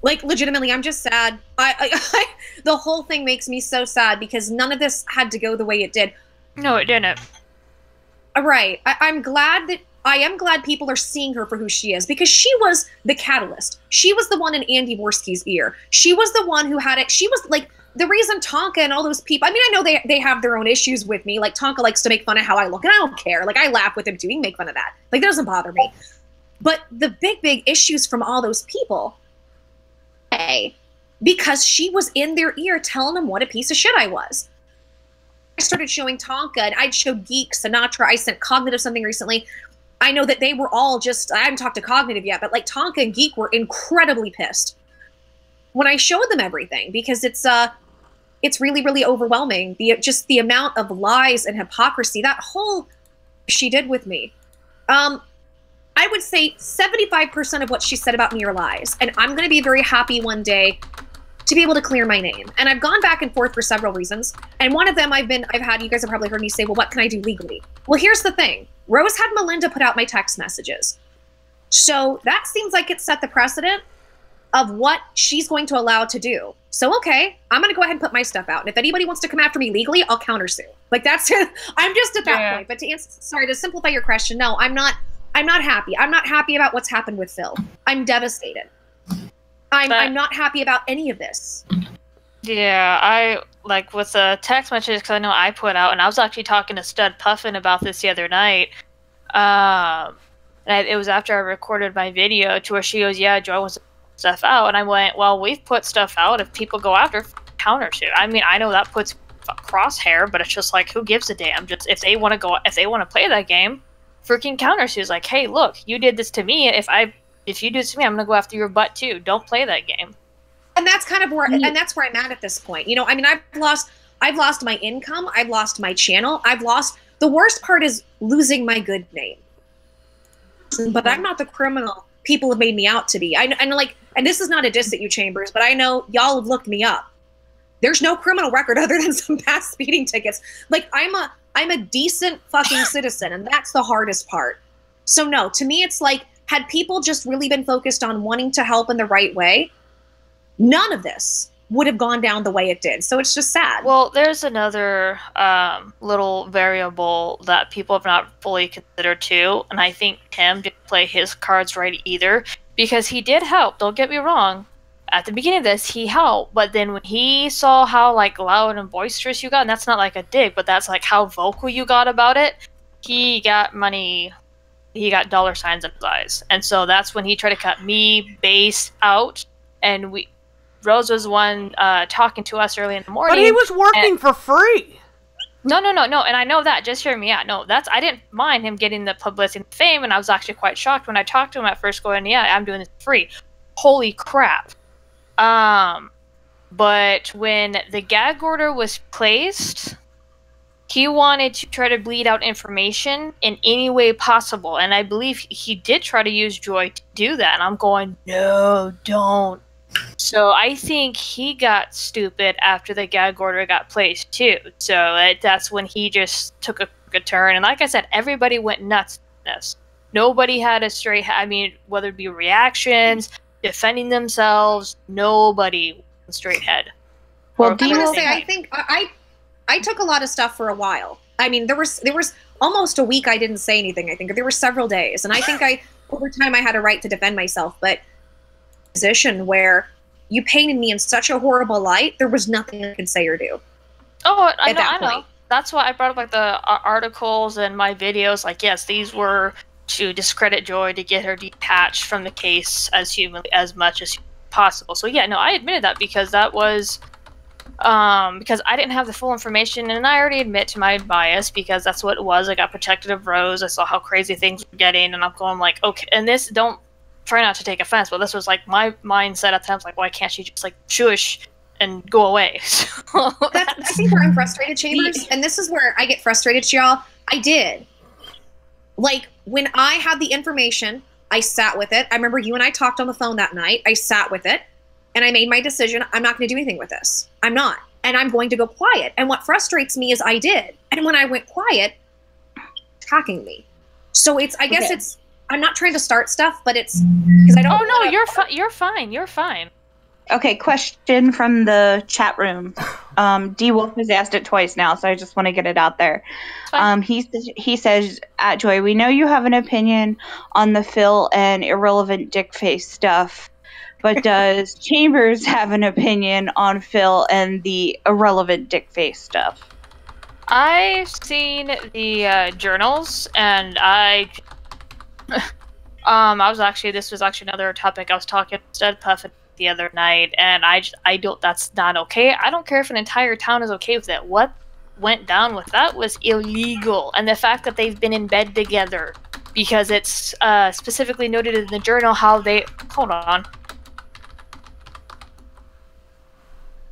Like, legitimately, I'm just sad. The whole thing makes me so sad because none of this had to go the way it did. No, it didn't. Right. I am glad people are seeing her for who she is, because she was the catalyst. She was the one in Andy Worski's ear. She was the one who had it. She was like the reason Tonka and all those people. I mean, I know they have their own issues with me. Like, Tonka likes to make fun of how I look, and I don't care. Like, I laugh with him too. He can make fun of that. Like, that doesn't bother me. But the big issues from all those people, because she was in their ear telling them what a piece of shit I was. I started showing Tonka, and I'd showed Geek, Sinatra, I sent Cognitive something recently. I know that they were all just, I haven't talked to Cognitive yet, but like Tonka and Geek were incredibly pissed when I showed them everything, because it's really, really overwhelming. Just the amount of lies and hypocrisy, that whole she did with me. I would say 75% of what she said about me are lies. And I'm going to be very happy one day to be able to clear my name. And I've gone back and forth for several reasons. And one of them I've had, you guys have probably heard me say, well, what can I do legally? Well, here's the thing. Rose had Melinda put out my text messages. So that seems like it set the precedent. of what she's going to allow to do. So, okay, I'm going to go ahead and put my stuff out. And if anybody wants to come after me legally, I'll countersue. Like, that's, I'm just at that point. But to answer, sorry, to simplify your question, no, I'm not happy. I'm not happy about what's happened with Phil. I'm devastated. I'm not happy about any of this. Yeah, I, like, with the text messages, because I know I put out, and I was actually talking to Stud Puffin about this the other night. And it was after I recorded my video to where she goes, yeah, Joy wants to put stuff out. And I went, well, we've put stuff out. If people go after, countersue. I mean, I know that puts crosshair, but it's just like, who gives a damn? Just if they want to play that game, freaking countersue is like, hey, look, you did this to me. If you do this to me, I'm gonna go after your butt too. Don't play that game. And that's kind of where, and that's where I'm at this point. You know, I mean, I've lost my income. I've lost my channel. The worst part is losing my good name. But I'm not the criminal people have made me out to be. I know, like, and this is not a diss at you, Chambers, but I know y'all have looked me up. There's no criminal record other than some past speeding tickets. Like, I'm a decent fucking citizen, and that's the hardest part. So no, to me, it's like, had people just really been focused on wanting to help in the right way, none of this would have gone down the way it did. So it's just sad. Well, there's another little variable that people have not fully considered too, and I think Tim didn't play his cards right either, because he did help, don't get me wrong. At the beginning of this, he helped, but then when he saw how, like, loud and boisterous you got, and that's not like a dig, but that's like how vocal you got about it, he got dollar signs in his eyes. And so that's when he tried to cut me, Base, out, and Rose was one talking to us early in the morning. But he was working for free. No, and I know that. Just hear me out. No, I didn't mind him getting the publicity and fame, and I was actually quite shocked when I talked to him at first, going, yeah, I'm doing this for free. Holy crap. But when the gag order was placed, he wanted to try to bleed out information in any way possible, and I believe he did try to use Joy to do that, and I'm going, no, don't. So I think he got stupid after the gag order got placed too. So that's when he just took a turn. And like I said, everybody went nuts in this. Nobody had a straight, I mean, whether it be reactions, defending themselves, nobody went straight head. Well, I want to say, I think I took a lot of stuff for a while. I mean, there was almost a week I didn't say anything, I think. There were several days. And I think over time I had a right to defend myself. But position where you painted me in such a horrible light, there was nothing I could say or do. Oh, I know. That's why I brought up, like, the articles and my videos. Like, yes, these were to discredit Joy, to get her detached from the case as much as possible. So yeah, no, I admitted that because that was because I didn't have the full information, and I already admit to my bias because that's what it was. I got protective of Rose. I saw how crazy things were getting, and I'm going like, okay, and this, don't try not to take offense, but this was like my mindset at times, like, why can't she just like shush and go away? So I think where I'm frustrated, Chambers, and this is where I get frustrated, y'all. I did. Like, when I had the information, I sat with it. I remember you and I talked on the phone that night. I sat with it, and I made my decision. I'm not going to do anything with this. I'm not. And I'm going to go quiet. And what frustrates me is I did. And when I went quiet, attacking me. So I guess it's, I'm not trying to start stuff, but it's because I don't. Oh no, you're fine. You're fine. Okay, question from the chat room. D Wolf has asked it twice now, so I just want to get it out there. He says, at Joy, we know you have an opinion on the Phil and irrelevant dick face stuff, but does Chambers have an opinion on Phil and the irrelevant dick face stuff? I've seen the journals, and this was actually another topic I was talking to Stud Puff the other night, and I don't, that's not okay. I don't care if an entire town is okay with it. What went down with that was illegal, and the fact that they've been in bed together, because it's specifically noted in the journal how they, hold on.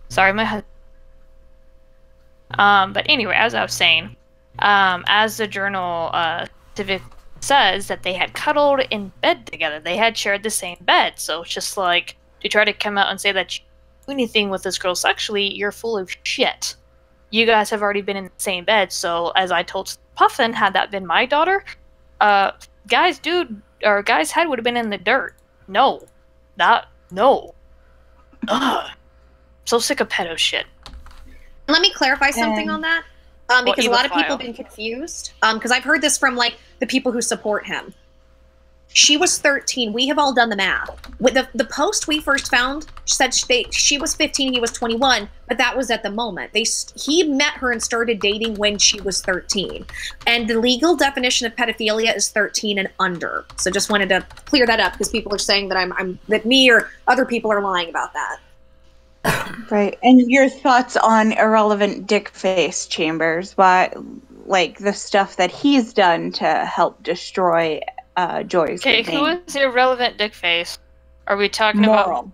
Sorry, my husband. But anyway, as I was saying, as the journal says that they had cuddled in bed together. They had shared the same bed. So it's just like, to try to come out and say that you do anything with this girl sexually, you're full of shit. You guys have already been in the same bed. So as I told Puffin, had that been my daughter, guy's head would have been in the dirt. No, that No. Ugh. So sick of pedo shit. Let me clarify something on that, because a lot of people have been confused. Because I've heard this from like the people who support him. She was 13. We have all done the math. With the post we first found said she was 15, he was 21, but that was at the moment. He met her and started dating when she was 13. And the legal definition of pedophilia is 13 and under. So just wanted to clear that up because people are saying that that me or other people are lying about that. Right. And your thoughts on irrelevant dick face Chambers? Why, like the stuff that he's done to help destroy Joy's Okay, who is irrelevant dick face? Are we talking Moral. about?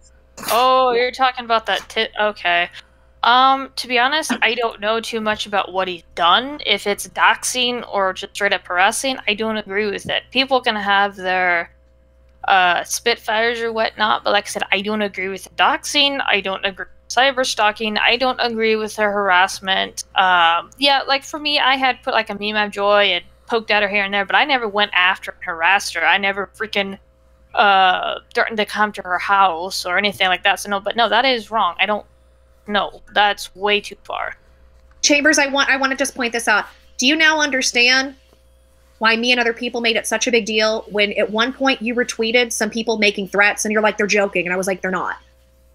Oh, you're talking about that okay. To be honest, I don't know too much about what he's done. If it's doxing or just straight up harassing, I don't agree with it. People can have their spitfires or whatnot, but like I said, I don't agree with the doxing. I don't agree with cyber stalking. I don't agree with her harassment. Yeah, like for me, I had put like a meme of Joy and poked at her here and there, but I never went after and harassed her. I never freaking threatened to come to her house or anything like that. So no, but no, that is wrong. I don't know. That's way too far. Chambers, I want to just point this out. Do you now understand why me and other people made it such a big deal when at one point you retweeted some people making threats and you're like, they're joking, and I was like, they're not.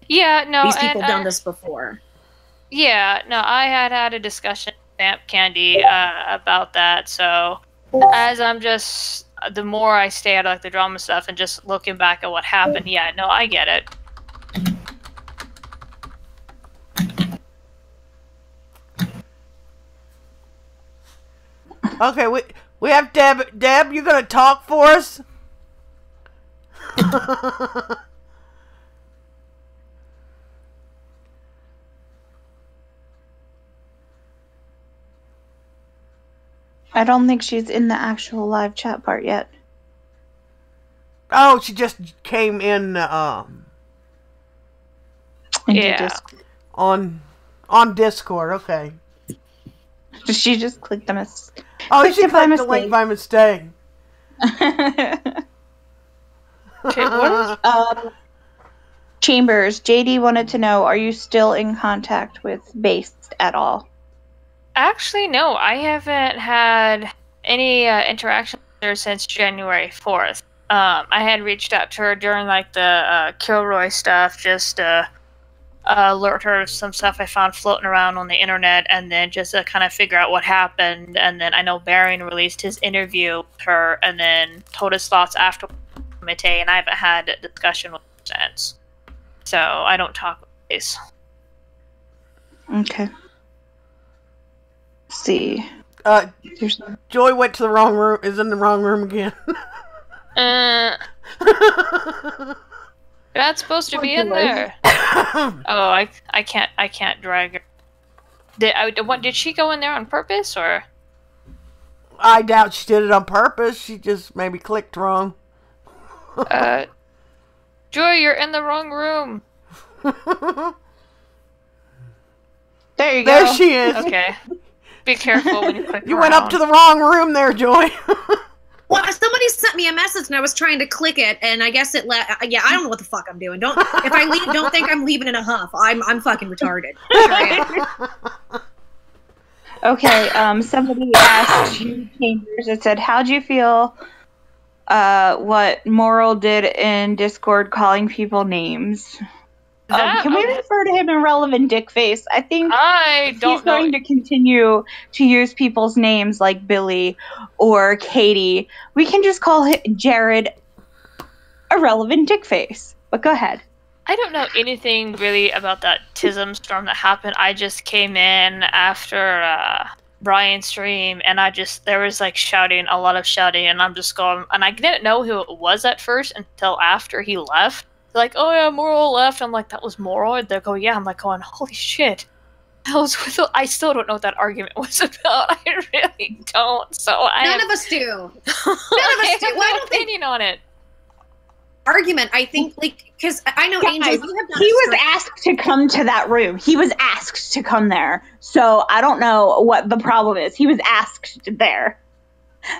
Yeah, no. These people have done this before. Yeah, no, I had a discussion with Vamp Candy about that, so as I'm just, the more I stay out of like the drama stuff and just looking back at what happened, yeah, no, I get it. Okay, we have Deb. Deb, you gonna talk for us? I don't think she's in the actual live chat part yet. Oh, she just came in Yeah. on Discord. Okay. She just clicked the message. Oh, she clicked the link by mistake. Okay, what? Chambers, JD wanted to know, are you still in contact with Based at all? Actually, no, I haven't had any interaction with her since January 4th. I had reached out to her during like the Kilroy stuff, just to alert her of some stuff I found floating around on the internet, and then just to kind of figure out what happened. And then I know Baron released his interview with her, and then told his thoughts after Mate, and I haven't had a discussion with her since. So I don't talk with Ace. Okay. Let's see. Joy went to the wrong room. Is in the wrong room again. That's supposed to be in there. Oh, I can't drag her. Did she go in there on purpose, or? I doubt she did it on purpose. She just maybe clicked wrong. Joy, you're in the wrong room. There you go. There she is. Okay. Be careful when you click You went up to the wrong room there, Joy. Well, somebody sent me a message and I was trying to click it, and I guess it yeah, I don't know what the fuck I'm doing. If I leave, don't think I'm leaving in a huff. I'm fucking retarded. Okay, somebody asked you, Chambers, it said, how'd you feel what Moral did in Discord calling people names? Can we refer to him irrelevant dick face? I think he's going to continue to use people's names like Billy or Katie. We can just call Jared irrelevant dick face. But go ahead. I don't know anything really about that TISM storm that happened. I just came in after Brian's stream, and there was like shouting, a lot of shouting, and I'm just going, and I didn't know who it was at first until after he left. They're like, oh yeah, Moral left. I'm like, that was Moral? And they're going, yeah. I'm like, going, holy shit. I still don't know what that argument was about. I really don't. So None of us do. None of us do. Well, I don't opinion on it. Argument, I think, like, because I know Guys, Angel, you have not he was asked to come to that room. He was asked to come there. So I don't know what the problem is. He was asked there.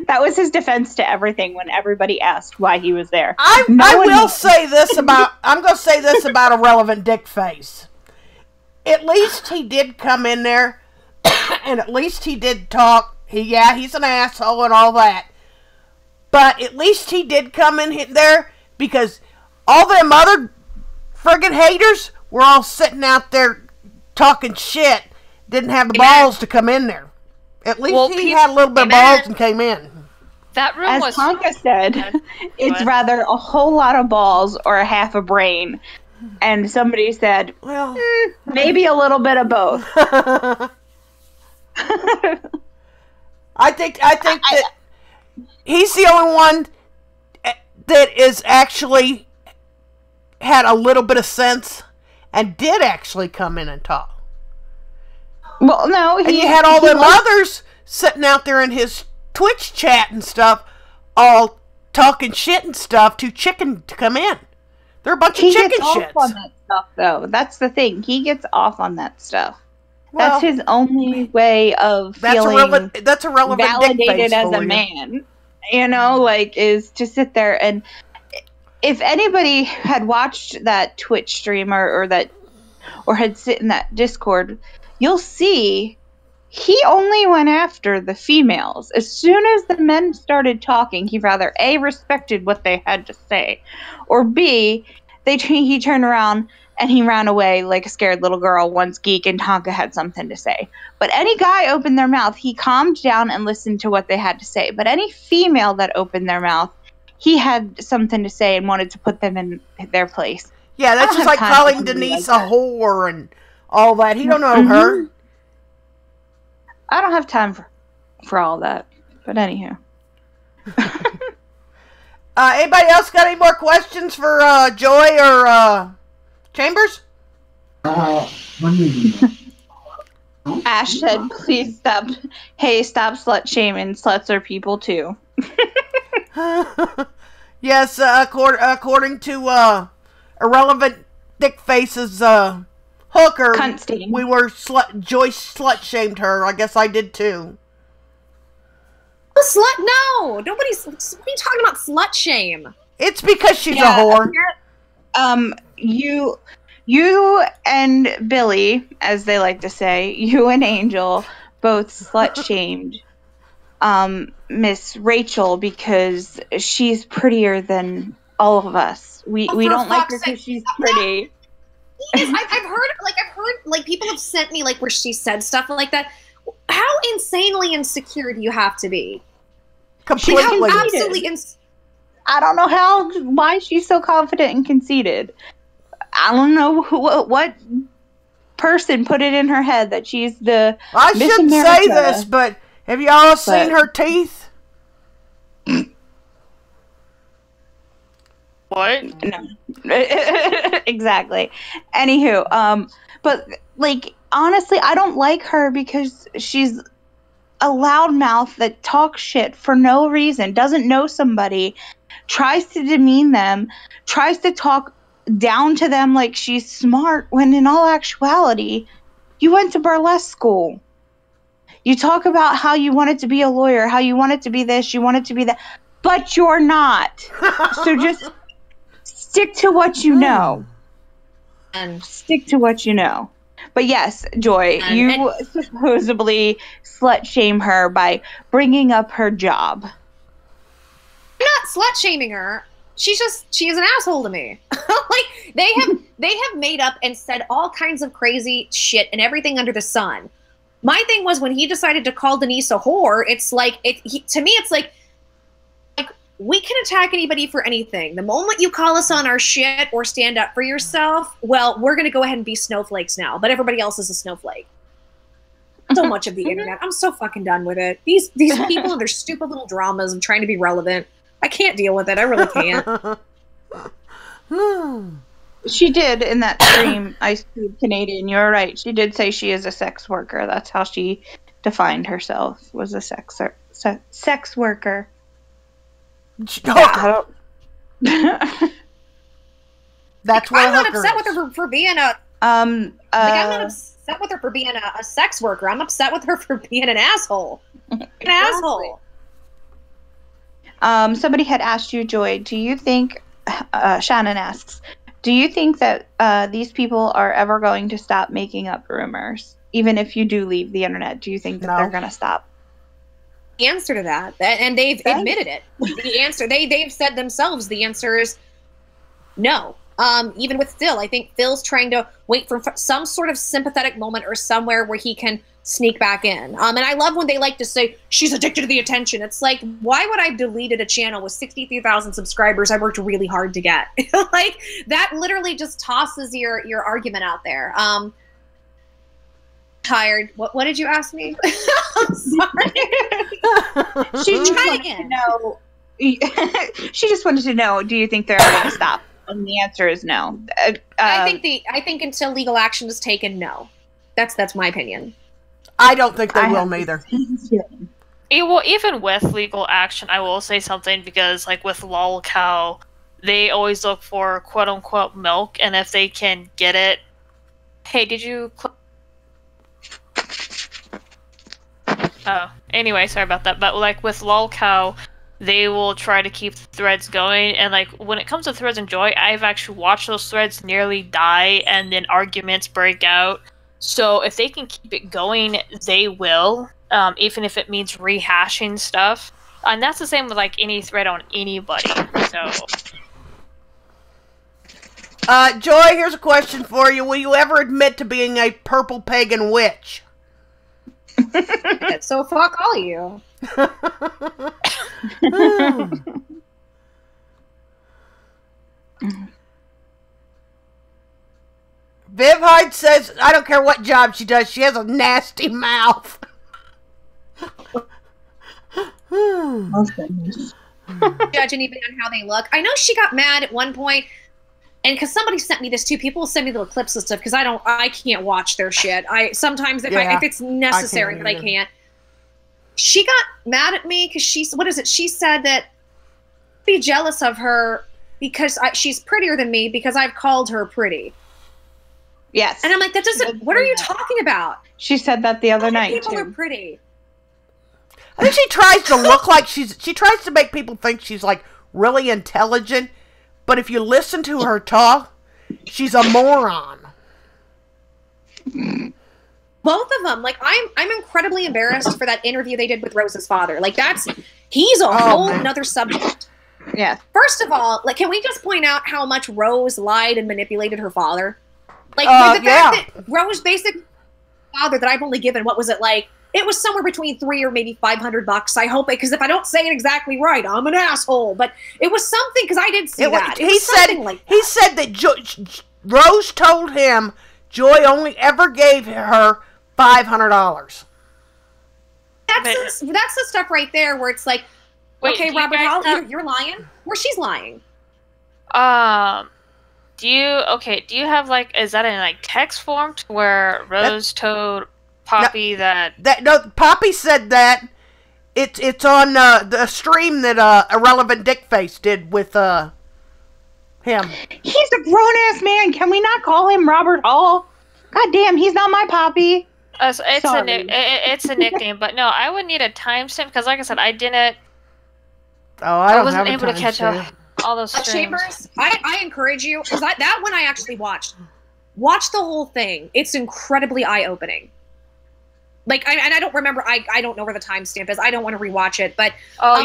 That was his defense to everything when everybody asked why he was there. I'm going to say this about Irrelevant Dick Face. At least he did come in there, and at least he did talk. He's an asshole and all that. But at least he did come in there, because all them other friggin' haters were all sitting out there talking shit, didn't have the balls to come in there. At least he had a little bit of balls and came in. That room As Tonka said, it's rather a whole lot of balls or a half a brain. And somebody said, well, maybe a little bit of both. I think that he's the only one that is actually had a little bit of sense and did actually come in and talk. Well, no, and you had all them others sitting out there in his Twitch chat and stuff, all talking shit and stuff, too chicken to come in. They're a bunch of chicken shits. He gets off on that stuff, though. That's the thing. He gets off on that stuff. Well, that's his only way of feeling that's irrelevant validated as a man. You know, like, is to sit there and... If anybody had watched that Twitch stream or had sit in that Discord, you'll see he only went after the females. As soon as the men started talking, he rather A, respected what they had to say, or B, he turned around and he ran away like a scared little girl once Geek and Tonka had something to say. But any guy opened their mouth, he calmed down and listened to what they had to say. But any female that opened their mouth, he had something to say and wanted to put them in their place. Yeah, that's just like calling Denise a whore and all that. He don't know her. I don't have time for all that. But anywho. Anybody else got any more questions for Joy or Chambers? Ash said, please stop. Hey, stop slut shaming. Sluts are people too. Yes, according to Irrelevant Dick Face's hooker, Cunstein. We were Joyce slut shamed her. I guess I did too. A slut? No, nobody's. What are you talking about? Slut shame? It's because she's a whore. You and Billy, as they like to say, you and Angel both slut shamed Miss Rachel because she's prettier than all of us. We don't like her because she's pretty. I've heard people have sent me where she said stuff like that. How insanely insecure do you have to be? Completely. Absolutely I don't know why she's so confident and conceited. I don't know what person put it in her head that she's the I Miss shouldn't America. say this, but have y'all seen her teeth? What? No. Exactly. Anywho, but honestly, I don't like her because she's a loudmouth that talks shit for no reason, doesn't know somebody, tries to demean them, tries to talk down to them like she's smart, when in all actuality, you went to burlesque school. You talk about how you wanted to be a lawyer, how you wanted to be this, you wanted to be that, but you're not. So just stick to what you know. And stick to what you know. But yes, Joy, you supposedly slut shame her by bringing up her job. I'm not slut shaming her. She is an asshole to me. They have made up and said all kinds of crazy shit and everything under the sun. My thing was when he decided to call Denise a whore, to me it's like we can attack anybody for anything. The moment you call us on our shit or stand up for yourself, well, we're going to go ahead and be snowflakes now, but everybody else is a snowflake. So much of the internet. I'm so fucking done with it. These people and their stupid little dramas and trying to be relevant. I can't deal with it. I really can't. She did in that stream, Ice Cube Canadian. You're right. She did say she is a sex worker. That's how she defined herself, was a sex worker. Yeah, that's what I'm not upset with her for being a. I'm not upset with her for being a sex worker. I'm upset with her for being an asshole. An asshole. Somebody had asked you, Joy, do you think, Shannon asks, do you think that these people are ever going to stop making up rumors? Even if you do leave the internet, do you think that they're going to stop? The answer to that, and they've admitted it. The answer, they've said themselves, the answer is no. Even with Phil, I think Phil's trying to wait for some sort of sympathetic moment or somewhere where he can sneak back in. And I love when they like to say, she's addicted to the attention. It's like, why would I have deleted a channel with 63,000 subscribers I worked really hard to get? Like, that literally just tosses your argument out there. Tired. What did you ask me? I'm sorry. She just wanted to know. She just wanted to know, do you think they're going to stop? And the answer is no. I think until legal action is taken, no. That's my opinion. I don't think they will either. Well, even with legal action, I will say something, because like with Lol Cow, they always look for quote unquote milk, and if they can get it, hey, did you? Oh, anyway, sorry about that. But like with Lol Cow, they will try to keep threads going, and like when it comes to threads and Joy, I've actually watched those threads nearly die, and then arguments break out. So if they can keep it going, they will, even if it means rehashing stuff. And that's the same with like any thread on anybody. So, Joy, here's a question for you: will you ever admit to being a purple pagan witch? So fuck all of you. Viv Hyde says, I don't care what job she does, she has a nasty mouth. Judging even on how they look. I know she got mad at one point, and because somebody sent me this too. People will send me little clips and stuff because I can't watch their shit. Sometimes if it's necessary, but I can't. She got mad at me because she said that I'd be jealous of her because she's prettier than me because I've called her pretty. Yes. And I'm like, that doesn't, what are you talking about? She said that the other night, people are pretty. I think she tries to look like she tries to make people think she's like really intelligent, but if you listen to her talk, she's a moron. Both of them. Like, I'm incredibly embarrassed for that interview they did with Rose's father. Like, he's a whole nother subject. Yeah. First of all, like, can we just point out how much Rose lied and manipulated her father? Like, the fact that Rose basic father that I've only given, what was it like? It was somewhere between $300 or maybe $500. I hope it, because if I don't say it exactly right, I'm an asshole. But it was something, because I did see that. He said that Rose told him Joy only ever gave her $500. That's the stuff right there where it's like, wait, okay, Robert Hall, you're lying, or she's lying. Do you have like, is that in like text form to where Rose told Poppy no, Poppy said that it's on the stream that Irrelevant Dickface did with him. He's a grown ass man. Can we not call him Robert Hall? God damn, he's not my Poppy. It's a nickname, but no, I would need a timestamp because, like I said, I didn't. Oh, I wasn't able to catch up all those streams. Chambers, I encourage you, because that one I actually watched. Watch the whole thing. It's incredibly eye-opening. Like, I don't remember. I don't know where the timestamp is. I don't want to rewatch it, but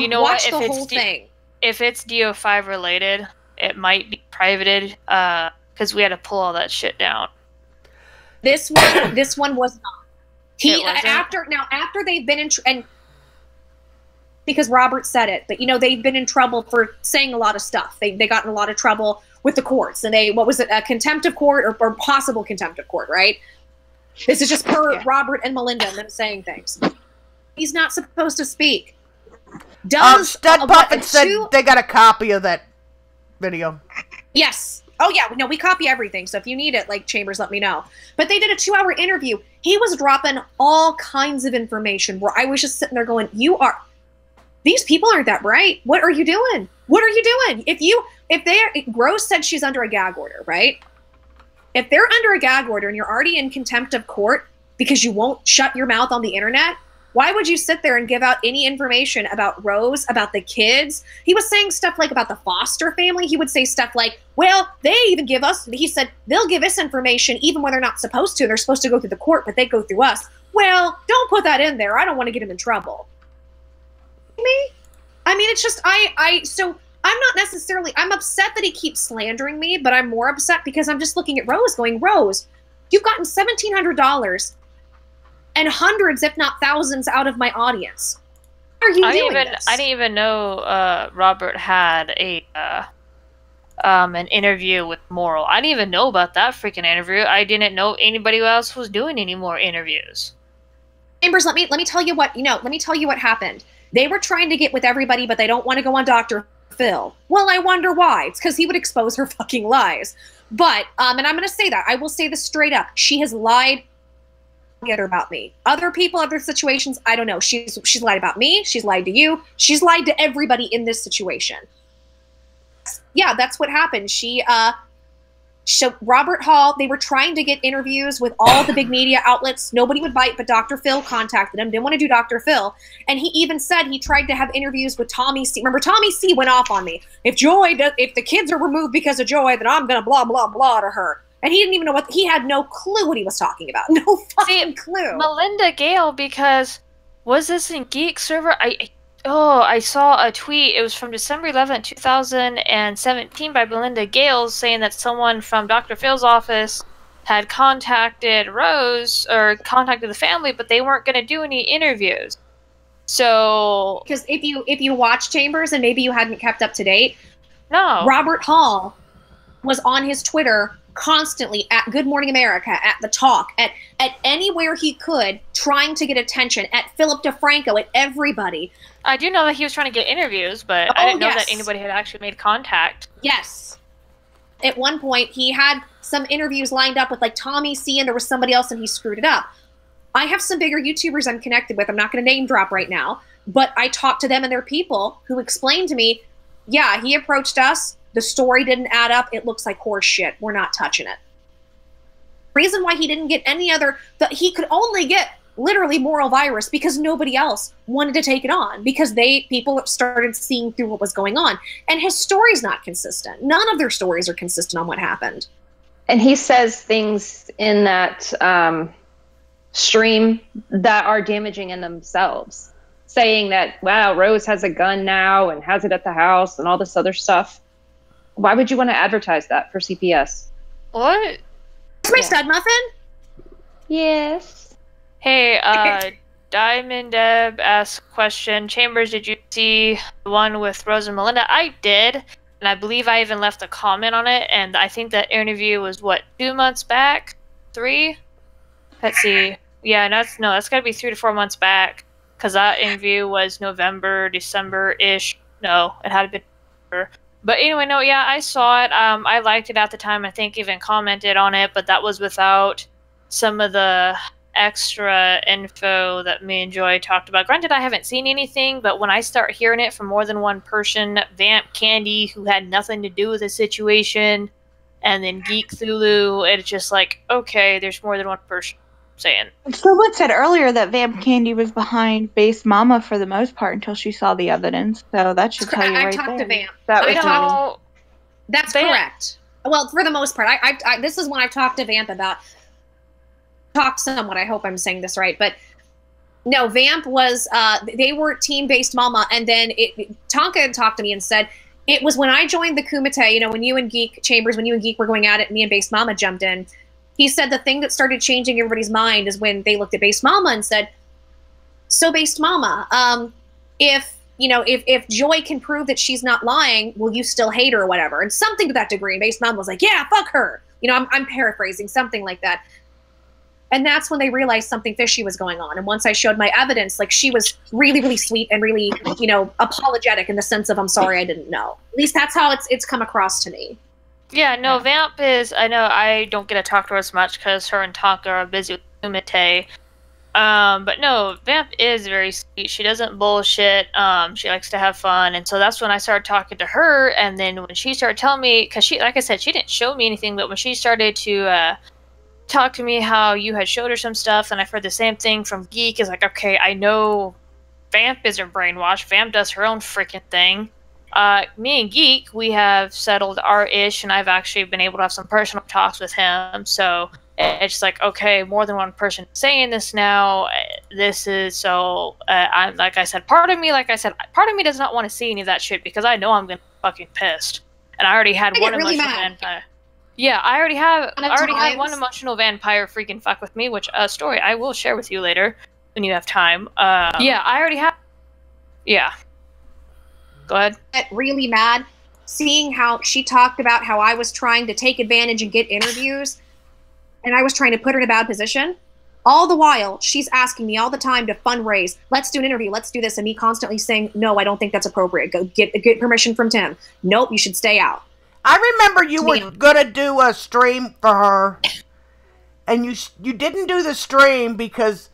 you know watch what? the whole thing. If it's DO5 related, it might be privated because we had to pull all that shit down. This one was not. After they've been in and because Robert said it, but they've been in trouble for saying a lot of stuff. They got in a lot of trouble with the courts, and what was it, a contempt of court or possible contempt of court, right? This is just per Robert and Melinda and them saying things. He's not supposed to speak. Stud Puppet said they got a copy of that video. Yes. Oh, yeah. No, we copy everything. So if you need it, like Chambers, let me know. But they did a 2-hour interview. He was dropping all kinds of information where I was just sitting there going, these people aren't that bright. What are you doing? What are you doing? Rose said she's under a gag order, right? If they're under a gag order and you're already in contempt of court because you won't shut your mouth on the internet, Why would you sit there and give out any information about Rose, about the kids? He was saying stuff like about the Foster family. He would say stuff like, well, they even give us, he said, they'll give us information even when they're not supposed to. They're supposed to go through the court, but they go through us. Well, don't put that in there. I don't want to get him in trouble. Me? I mean, it's just, so I'm not necessarily, I'm upset that he keeps slandering me, but I'm more upset because I'm just looking at Rose going, Rose, you've gotten $1,700 and hundreds, if not thousands, out of my audience. How are you doing this? I didn't even know Robert had an interview with Moral. I didn't even know about that freaking interview. I didn't know anybody else was doing any more interviews. Chambers, let me tell you what, let me tell you what happened. They were trying to get with everybody, but they don't want to go on Dr. Phil. Well, I wonder why. It's because he would expose her fucking lies. But, and I'm going to say that. I will say this straight up. She has lied about me. Other people, other situations, I don't know. She's lied about me. She's lied to you. She's lied to everybody in this situation. Yeah, that's what happened. So Robert Hall, they were trying to get interviews with all the big media outlets. Nobody would bite, but Dr. Phil contacted him. Didn't want to do Dr. Phil. And he even said he tried to have interviews with Tommy C. Remember, Tommy C. went off on me. If the kids are removed because of Joy, then I'm going to blah, blah, blah to her. And he didn't even know he had no clue what he was talking about. No fucking clue. Melinda Gale, because, was this in Geek Server? I saw a tweet. It was from December 11th, 2017 by Melinda Gale saying that someone from Dr. Phil's office had contacted Rose or contacted the family, but they weren't going to do any interviews. So, because if you watch Chambers and maybe you hadn't kept up to date, no, Robert Hall was on his Twitter constantly at Good Morning America, at The Talk, at anywhere he could, trying to get attention, at Philip DeFranco, at everybody. I do know that he was trying to get interviews, but I didn't know that anybody had actually made contact. Yes. At one point, he had some interviews lined up with like Tommy C, and there was somebody else, and he screwed it up. I have some bigger YouTubers I'm connected with. I'm not going to name drop right now, but I talked to them and their people who explained to me, yeah, he approached us. The story didn't add up. It looks like horse shit. We're not touching it. Reason why he didn't get any other, he could only get literally Moral Virus because nobody else wanted to take it on, because people started seeing through what was going on. And his story's not consistent. None of their stories are consistent on what happened. And he says things in that stream that are damaging in themselves, saying that, wow, Rose has a gun now and has it at the house and all this other stuff. Why would you want to advertise that for CPS? What? Is my stud muffin? Yes. Hey, Diamond Deb asked a question. Chambers, did you see the one with Rose and Melinda? I did, and I believe I even left a comment on it, and I think that interview was, 2 months back? 3? Let's see. Yeah, that's got to be 3 to 4 months back, because that interview was November, December-ish. No, it had been November. But anyway, no, yeah, I saw it. I liked it at the time. I think even commented on it, but that was without some of the extra info that me and Joy talked about. Granted, I haven't seen anything, but when I start hearing it from more than one person, Vamp Candy, who had nothing to do with the situation, and then Geek Thulu, it's just like, okay, there's more than one person saying. Someone said earlier that Vamp Candy was behind Base Mama for the most part until she saw the evidence. So that should tell you right there. I talked to Vamp. That's correct. Well, for the most part, I this is when I've talked to Vamp about. Talked somewhat. I hope I'm saying this right, but no, Vamp was. They were team-based Mama, and then Tonka had talked to me and said it was when I joined the Kumite. When you and Geek Chambers, when you and Geek were going at it, me and Base Mama jumped in. He said the thing that started changing everybody's mind is when they looked at Base Mama and said, "So, Base Mama, if Joy can prove that she's not lying, will you still hate her or whatever?" And something to that degree. And Base Mama was like, "Yeah, fuck her." I'm paraphrasing, something like that. And that's when they realized something fishy was going on. And once I showed my evidence, like, she was really, really sweet and really, apologetic in the sense of, I'm sorry I didn't know. At least that's how it's come across to me. Yeah, no, Vamp is, I know I don't get to talk to her as much because her and Tonka are busy with Kumite. But no, Vamp is very sweet. She doesn't bullshit. She likes to have fun. And so that's when I started talking to her. And then when she started telling me, because she, like I said, she didn't show me anything, but when she started to talked to me how you had showed her some stuff, and I've heard the same thing from Geek. Is like, okay, I know Vamp isn't brainwashed. Vamp does her own freaking thing. Me and Geek, we have settled our ish, and I've actually been able to have some personal talks with him. So it's like, okay, more than one person saying this now. This is so. I'm like I said, part of me does not want to see any of that shit because I know I'm gonna be fucking pissed. And I already had one emotional vampire. Yeah, I already had one emotional vampire freaking fuck with me, which story I will share with you later when you have time. Yeah, I already have. Yeah. Go ahead. Get really mad seeing how she talked about how I was trying to take advantage and get interviews, and I was trying to put her in a bad position. All the while, she's asking me all the time to fundraise. Let's do an interview. Let's do this. And me constantly saying, no, I don't think that's appropriate. Go get permission from Tim. Nope, you should stay out. I remember you were gonna do a stream for her, and you didn't do the stream because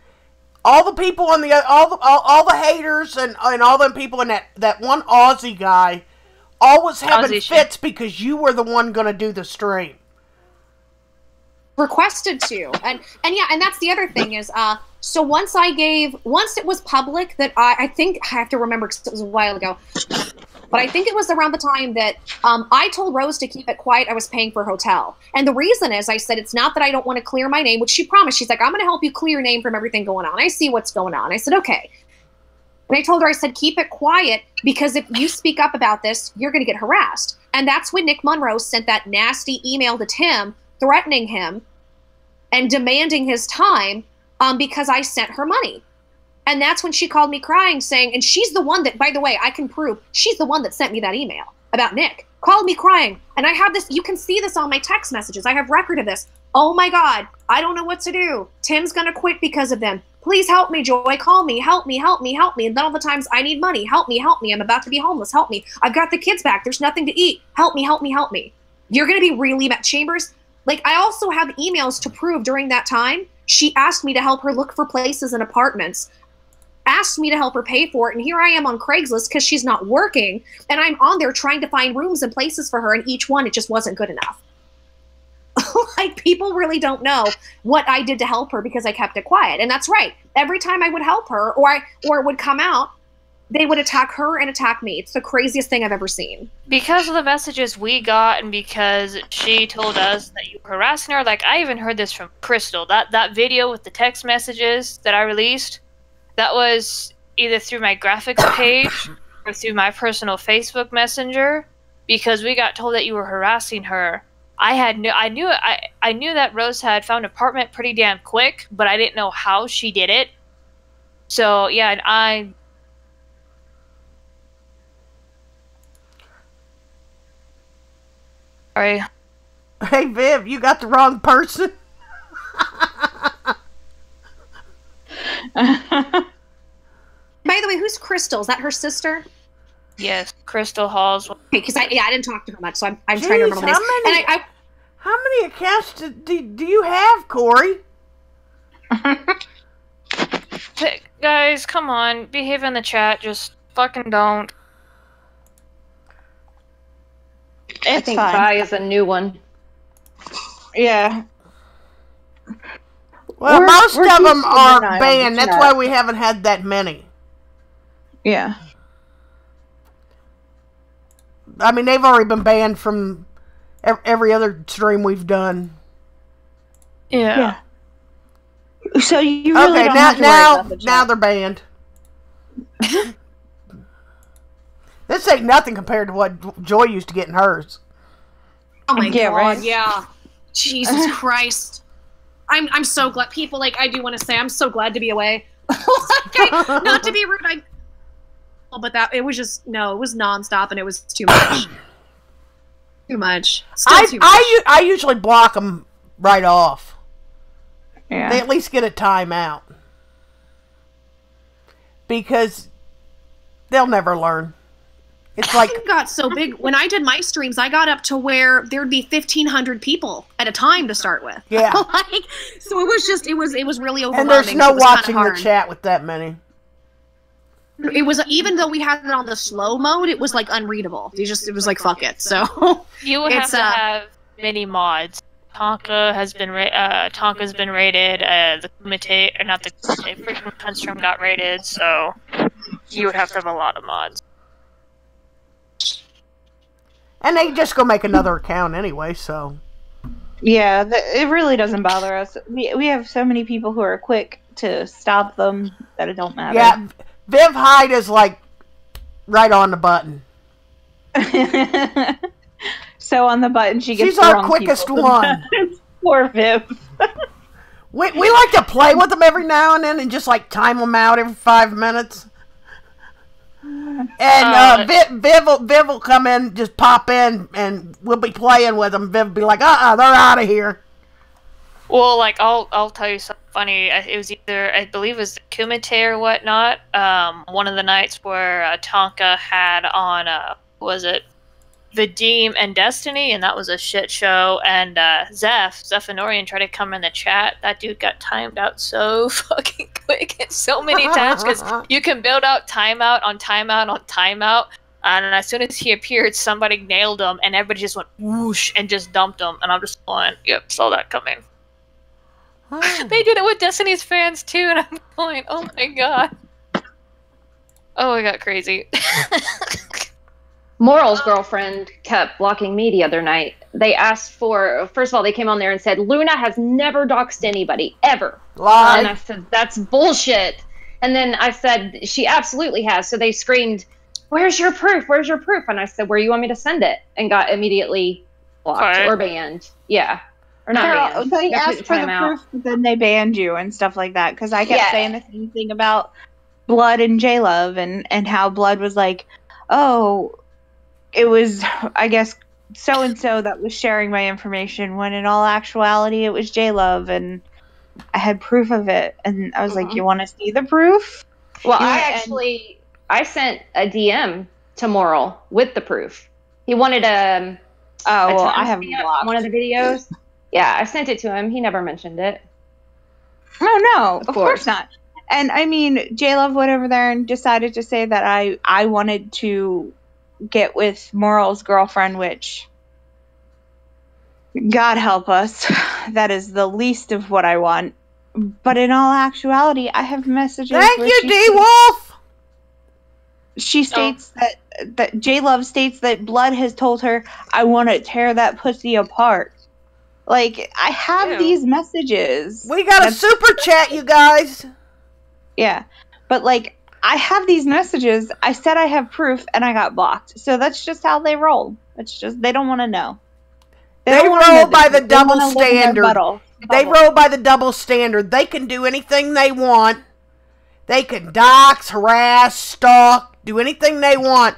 all the people on all the haters and all them people and that one Aussie guy always having fits because you were the one gonna do the stream. Requested to, and that's the other thing is so once it was public that I think I have to remember because it was a while ago, but I think it was around the time that I told Rose to keep it quiet. I was paying for a hotel, and the reason is I said it's not that I don't want to clear my name, which she promised. She's like, I'm going to help you clear your name from everything going on. I see what's going on. I said okay, and I told her, I said, keep it quiet because if you speak up about this, you're going to get harassed. And that's when Nick Monroe sent that nasty email to Tim threatening him and demanding his time because I sent her money. And that's when she called me crying saying, and she's the one that, by the way, I can prove, she's the one that sent me that email about Nick. Called me crying. And I have this, you can see this on my text messages. I have record of this. Oh my God, I don't know what to do. Tim's going to quit because of them. Please help me, Joy. Call me. Help me, help me, help me. And then all the times I need money. Help me, help me. I'm about to be homeless. Help me. I've got the kids back. There's nothing to eat. Help me, help me, help me. You're going to be really mad. Chambers, like I also have emails to prove during that time. She asked me to help her look for places and apartments. Asked me to help her pay for it, and here I am on Craigslist because she's not working, and I'm on there trying to find rooms and places for her, and each one, it just wasn't good enough. Like, people really don't know what I did to help her because I kept it quiet, and that's right. Every time I would help her, or it would come out, they would attack her and attack me. It's the craziest thing I've ever seen. Because of the messages we got, and because she told us that you were harassing her, like, I even heard this from Crystal. That video with the text messages that I released, that was either through my graphics page or through my personal Facebook Messenger, because we got told that you were harassing her. I knew that Rose had found an apartment pretty damn quick, but I didn't know how she did it. So yeah, and sorry. Hey Viv, you got the wrong person. By the way, who's Crystal? Is that her sister? Yes, Crystal Halls. Okay, because I didn't talk to her much, so I'm trying to remember names. How many accounts do you have, Corey? Guys, come on, behave in the chat. Just fucking don't. I think Vi is a new one. Yeah. Well, most of them are banned. That's why we haven't had that many. Yeah. I mean, they've already been banned from every other stream we've done. Yeah. So you really don't have to worry about the chat. Now they're banned. This ain't nothing compared to what Joy used to get in hers. Oh my God, right? yeah. Jesus Christ. I'm so glad. People, like, I do want to say, I'm so glad to be away. Not to be rude, but it was just, no, it was nonstop and it was too much. Too much. Still too much. I usually block them right off. Yeah. They at least get a timeout. Because they'll never learn. It's like it got so big. When I did my streams, I got up to where there'd be 1,500 people at a time to start with. Yeah. So it was just, it was really overwhelming. And there's no watching the chat with that many. It was, even though we had it on the slow mode, it was like unreadable. It was like, fuck it. So you would have to have many mods. Tonka's been raided. The Kumite, or not the Kumite, freaking Kunstrom got raided. So you would have to have a lot of mods. And they just go make another account anyway, so. Yeah, it really doesn't bother us. We have so many people who are quick to stop them that it don't matter. Yeah, Viv Hyde is like right on the button. So on the button, she's our quickest one. Poor Viv. We like to play with them every now and then and just like time them out every 5 minutes. And Viv will come in, just pop in, and we'll be playing with them. Viv will be like, they're out of here. Well, like, I'll tell you something funny. It was either, I believe it was the Kumite or whatnot, one of the nights where Tonka had on, Vadim and Destiny, and that was a shit show, and Zephanorian tried to come in the chat. That dude got timed out so fucking quick and so many times, because you can build out timeout on timeout on timeout, and as soon as he appeared, somebody nailed him, and everybody just went whoosh and just dumped him, and I'm just going, yep, saw that coming. They did it with Destiny's fans too, and I'm going, oh my god. Oh, I got crazy. Moral's girlfriend kept blocking me the other night. They asked for, first of all, they came on there and said, Luna has never doxed anybody, ever. Lie. And I said, that's bullshit. And then I said, she absolutely has. So they screamed, where's your proof? Where's your proof? And I said, where do you want me to send it? And got immediately blocked or banned. Yeah. Or not banned. They asked for the proof, but then they banned you and stuff like that. Because I kept saying the same thing about Blood and J-Love and how Blood was like, oh, it was, I guess, so-and-so that was sharing my information, when in all actuality it was J-Love, and I had proof of it. And I was like, you want to see the proof? Well, I sent a DM to Moral with the proof. He wanted I have blocked one of the videos. Yeah, I sent it to him. He never mentioned it. Oh, no, of course not. And, I mean, J-Love went over there and decided to say that I wanted to get with Moral's girlfriend, which, God help us, that is the least of what I want. But in all actuality, I have messages. Thank you, D-Wolf! She states that J-Love states that Blood has told her, I want to tear that pussy apart. Like, I have these messages. We got a super chat, you guys. Yeah. But, like, I have these messages. I said I have proof, and I got blocked. So that's just how they roll. It's just, they don't want to know. They roll by the double standard. They roll by the double standard. They can do anything they want. They can dox, harass, stalk, do anything they want.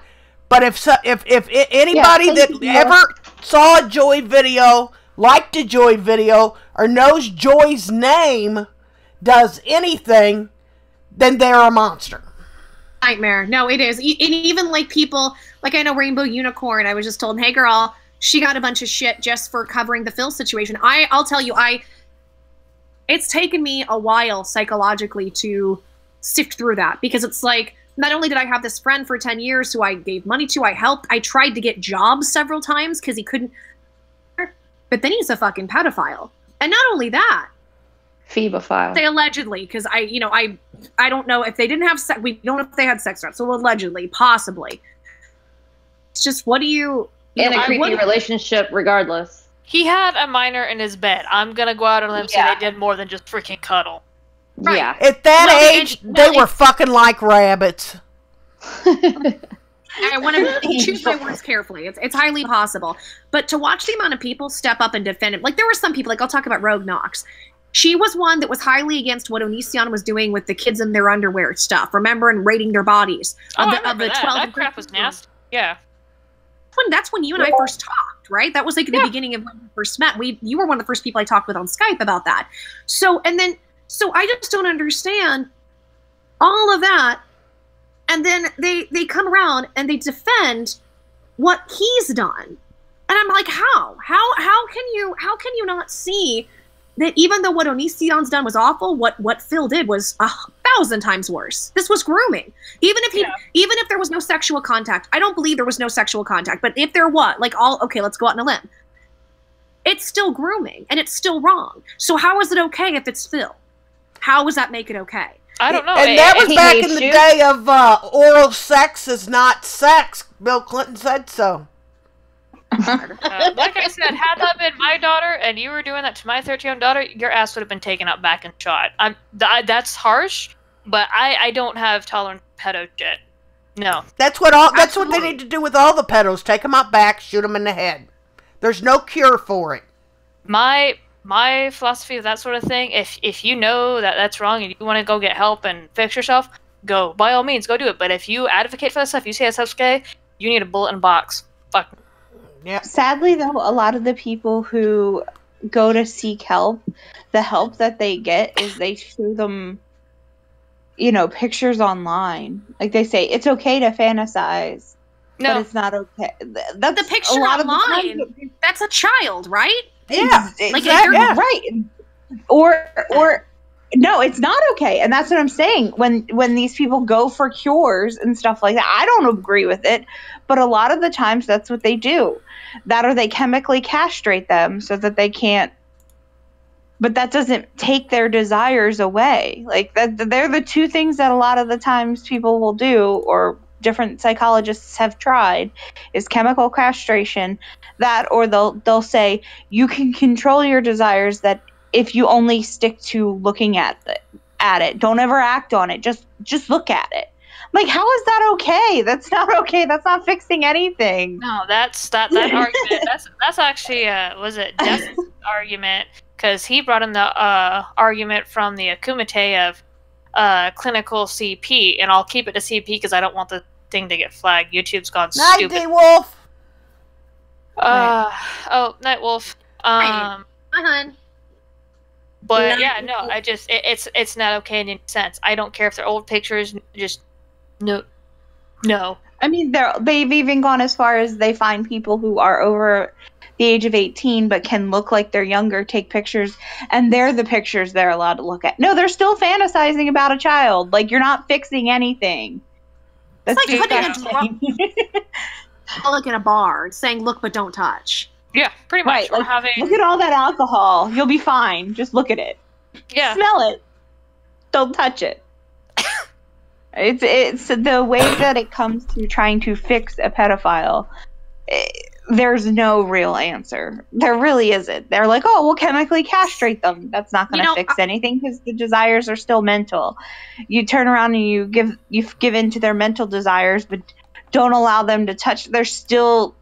But if anybody that ever saw a Joy video, liked a Joy video, or knows Joy's name, does anything, then they're a monster. Nightmare. No, it is. And even like people, like I know Rainbow Unicorn, I was just told, hey girl, she got a bunch of shit just for covering the Phil situation. I'll tell you, it's taken me a while psychologically to sift through that, because it's like, not only did I have this friend for 10 years who I gave money to, I helped, I tried to get jobs several times because he couldn't, but then he's a fucking pedophile. And not only that, Phoebophile. They allegedly, because I don't know if they didn't have sex. We don't know if they had sex threats. So allegedly, possibly. It's just, what do you? In a creepy relationship, regardless. He had a minor in his bed. I'm gonna go out on a limb and say they did more than just freaking cuddle. Right. Yeah. At that age, they were fucking like rabbits. I want to choose my words carefully. It's highly possible. But to watch the amount of people step up and defend him, like there were some people, like I'll talk about Rogue Knox. She was one that was highly against what Onision was doing with the kids in their underwear stuff. Remember, and rating their bodies. Of the 12 that crap was nasty. Yeah. That's when you and I first talked, right? That was like the beginning of when we first met. You were one of the first people I talked with on Skype about that. So I just don't understand all of that. And then they come around and they defend what he's done. And I'm like, how? How can you not see that even though what Onision's done was awful, what Phil did was 1,000 times worse. This was grooming. Even if there was no sexual contact, I don't believe there was no sexual contact, but if there was, let's go out on a limb. it's still grooming and it's still wrong. So how is it okay if it's Phil? How does that make it okay? I don't know. And that was back in the day of oral sex is not sex. Bill Clinton said so. Like I said, had that been my daughter and you were doing that to my 13-year-old daughter, your ass would have been taken out back and shot. That's harsh, but I don't have tolerance for pedo shit. No. That's what they need to do with all the pedos. Take them out back, shoot them in the head. There's no cure for it. My philosophy of that sort of thing, if you know that that's wrong and you want to go get help and fix yourself, go. By all means, go do it. But if you advocate for that stuff, you say that stuff's okay, you need a bullet in a box. Fuck. Yeah. Sadly, though, a lot of the people who go to seek help, the help that they get is they show them, pictures online. Like they say, it's okay to fantasize, but it's not okay. That's the picture online. That's a child, right? Yeah, exactly. Right. Or no, it's not okay. And that's what I'm saying. When these people go for cures and stuff like that, I don't agree with it. But a lot of the times that's what they do. That or they chemically castrate them so that they can't. But that doesn't take their desires away. Like they're the two things that a lot of the times people will do, or different psychologists have tried, is chemical castration. That, or they'll say you can control your desires, that if you only stick to looking at it, don't ever act on it, just look at it. Like, how is that okay? That's not okay. That's not fixing anything. No, that argument. That's actually was it Death's argument, because he brought in the argument from the Akumite of clinical CP, and I'll keep it to CP because I don't want the thing to get flagged. YouTube's gone stupid. Night Wolf. Night Wolf. Hi, hun. But yeah, no, it's not okay in any sense. I don't care if they're old pictures. Just no. I mean, they've even gone as far as they find people who are over the age of 18 but can look like they're younger, take pictures, and they're the pictures they're allowed to look at. No, they're still fantasizing about a child. Like, you're not fixing anything. That's like putting a alcoholic in a bar and saying, "Look, but don't touch." Yeah, pretty much. Right, look at all that alcohol. You'll be fine. Just look at it. Yeah. Smell it. Don't touch it. It's the way that it comes to trying to fix a pedophile. There's no real answer. There really isn't. They're like, oh, we'll chemically castrate them. That's not going to fix anything because the desires are still mental. You turn around and you give in to their mental desires, but don't allow them to touch. They're still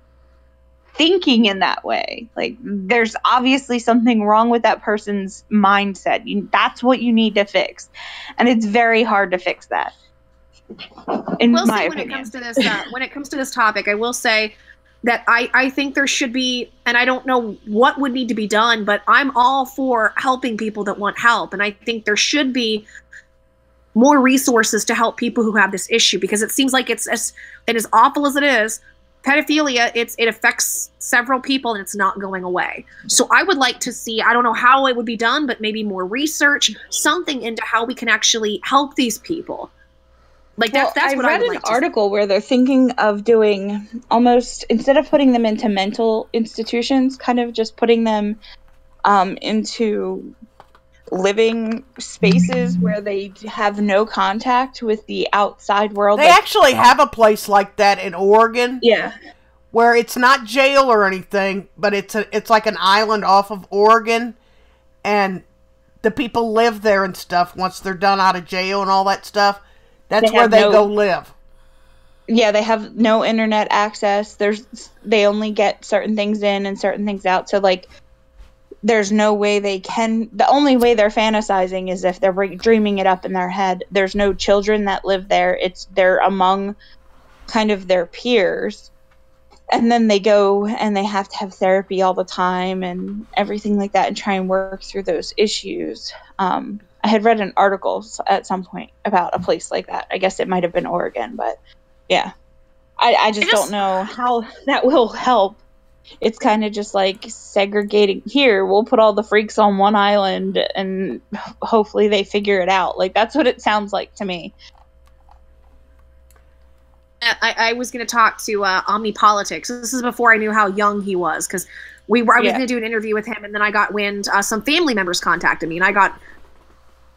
thinking in that way. Like, there's obviously something wrong with that person's mindset. That's what you need to fix, and it's very hard to fix that. In my opinion. When it comes to this topic, I will say that I think there should be, and I don't know what would need to be done, but I'm all for helping people that want help, and I think there should be more resources to help people who have this issue, because it seems like it's as awful as it is, pedophilia, it affects several people and it's not going away. So I would like to see, I don't know how it would be done, but maybe more research, something into how we can actually help these people. Like, that's what I read an article where they're thinking of doing almost, instead of putting them into mental institutions, kind of just putting them into living spaces where they have no contact with the outside world. They actually have a place like that in Oregon. Yeah. Where it's not jail or anything, but it's like an island off of Oregon, and the people live there and stuff once they're done out of jail and all that stuff. That's where they go live. Yeah, they have no internet access. They only get certain things in and certain things out. So, like, there's no way they can. The only way they're fantasizing is if they're dreaming it up in their head. There's no children that live there. They're among kind of their peers. And then they go and they have to have therapy all the time and everything like that and try and work through those issues. I had read an article at some point about a place like that. I guess it might have been Oregon, but yeah. I just don't know how that will help. It's kind of just like segregating. Here, we'll put all the freaks on one island and hopefully they figure it out. Like, that's what it sounds like to me. I was going to talk to Omnipolitics. This is before I knew how young he was, because I was going to do an interview with him, and then I got wind, some family members contacted me, and I got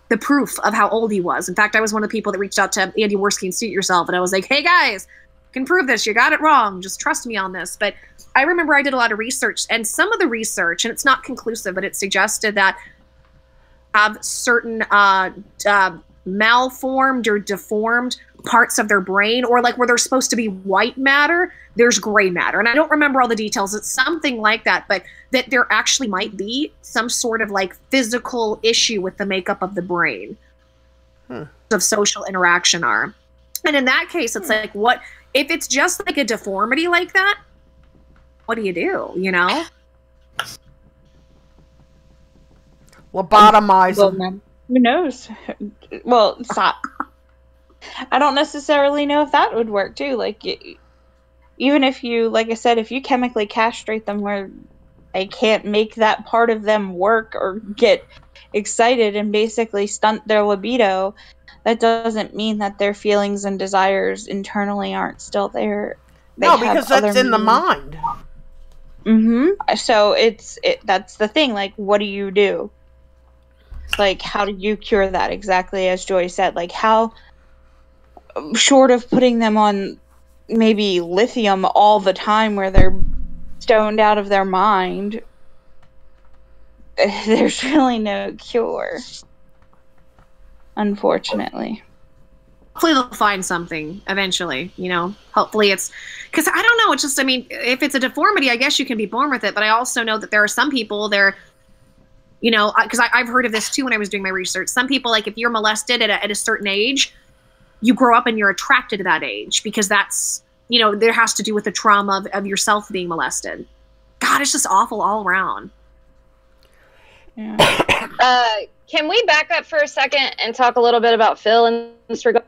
the proof of how old he was. In fact, I was one of the people that reached out to Andy Worski and Suit Yourself, and I was like, hey guys, I can prove this. You got it wrong. Just trust me on this. But I remember I did a lot of research, and some of the research, and it's not conclusive, but it suggested that certain malformed or deformed parts of their brain, or like where they're supposed to be white matter, there's gray matter. And I don't remember all the details. It's something like that, but that there actually might be some sort of like physical issue with the makeup of the brain of social interaction are. And in that case, it's like, what if it's just like a deformity like that? What do? You know? Lobotomize them. Who knows? Well, stop. I don't necessarily know if that would work too. Like, even if you, like I said, if you chemically castrate them where they can't make that part of them work or get excited and basically stunt their libido, that doesn't mean that their feelings and desires internally aren't still there. No, because that's in the mind. So that's the thing. Like, what do you do? Like, how do you cure that? Exactly as Joy said. Like, how, short of putting them on maybe lithium all the time where they're stoned out of their mind, there's really no cure. Unfortunately. Hopefully they'll find something eventually, you know. Hopefully it's... Because I don't know, it's just, I mean, if it's a deformity, I guess you can be born with it, but I also know that there are some people, you know, because I've heard of this too when I was doing my research. Some people, like, if you're molested at a certain age, you grow up and you're attracted to that age because that's, you know, there has to do with the trauma of yourself being molested. God, it's just awful all around. Yeah. Can we back up for a second and talk a little bit about Phil in this regard?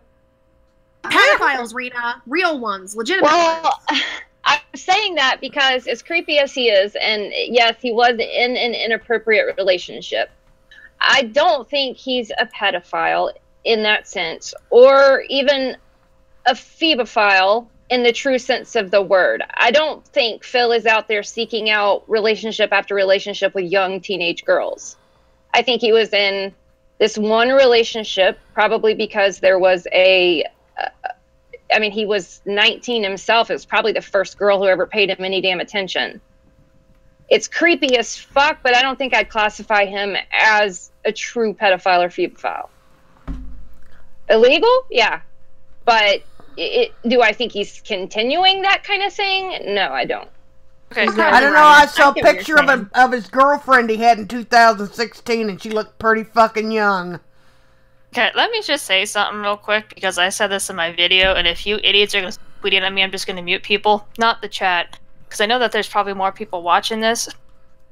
Pedophiles, Rita. Real ones. Legitimate Well, ones. I'm saying that because as creepy as he is, and yes, he was in an inappropriate relationship, I don't think he's a pedophile in that sense, or even a phebophile in the true sense of the word. I don't think Phil is out there seeking out relationship after relationship with young teenage girls. I think he was in this one relationship, probably because there was he was 19 himself. It was probably the first girl who ever paid him any damn attention. It's creepy as fuck, but I don't think I'd classify him as a true pedophile or phebophile. Illegal? Yeah. But do I think he's continuing that kind of thing? No, I don't. Okay. I don't know. I saw a picture of his girlfriend he had in 2016, and she looked pretty fucking young. Okay, let me just say something real quick, because I said this in my video, and if you idiots are going to tweet it at me, I'm just going to mute people. Not the chat, because I know that there's probably more people watching this.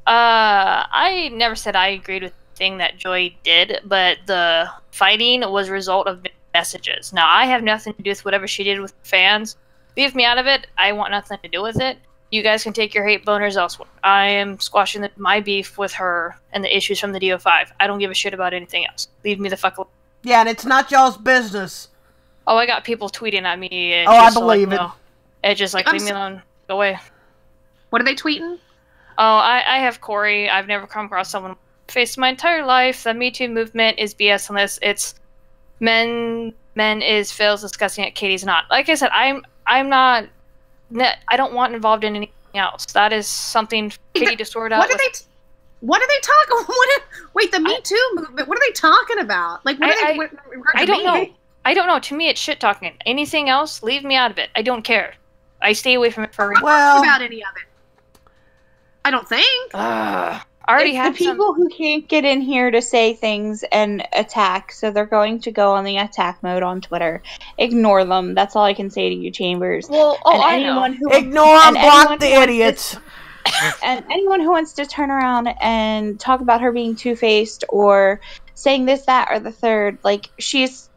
I never said I agreed with the thing that Joy did, but the fighting was a result of messages. Now, I have nothing to do with whatever she did with fans. Leave me out of it. I want nothing to do with it. You guys can take your hate boners elsewhere. I am squashing my beef with her and the issues from the DO5. I don't give a shit about anything else. Leave me the fuck alone. Yeah, and it's not y'all's business. Oh, I got people tweeting at me. Oh, I believe it. It's just like, leave me alone. Go away. What are they tweeting? Oh, I have Corey. I've never come across someone faced my entire life. The Me Too movement is BS unless it's men is Phil's discussing it, Katie's not. Like I said, I'm not... I don't want involved in anything else. That is something Katie to sort out. What are they talking? Wait, the Me Too movement. What are they talking about? Like, I don't know. I don't know. To me, it's shit talking. Anything else, leave me out of it. I don't care. I stay away from it for a reason. Well, about any of it. I don't think. I already had the people who can't get in here to say things and attack, so they're going to go on the attack mode on Twitter. Ignore them. That's all I can say to you, Chambers. Well, I know. Ignore them, block the idiots. And anyone who wants to turn around and talk about her being two-faced or saying this, that, or the third, like, she's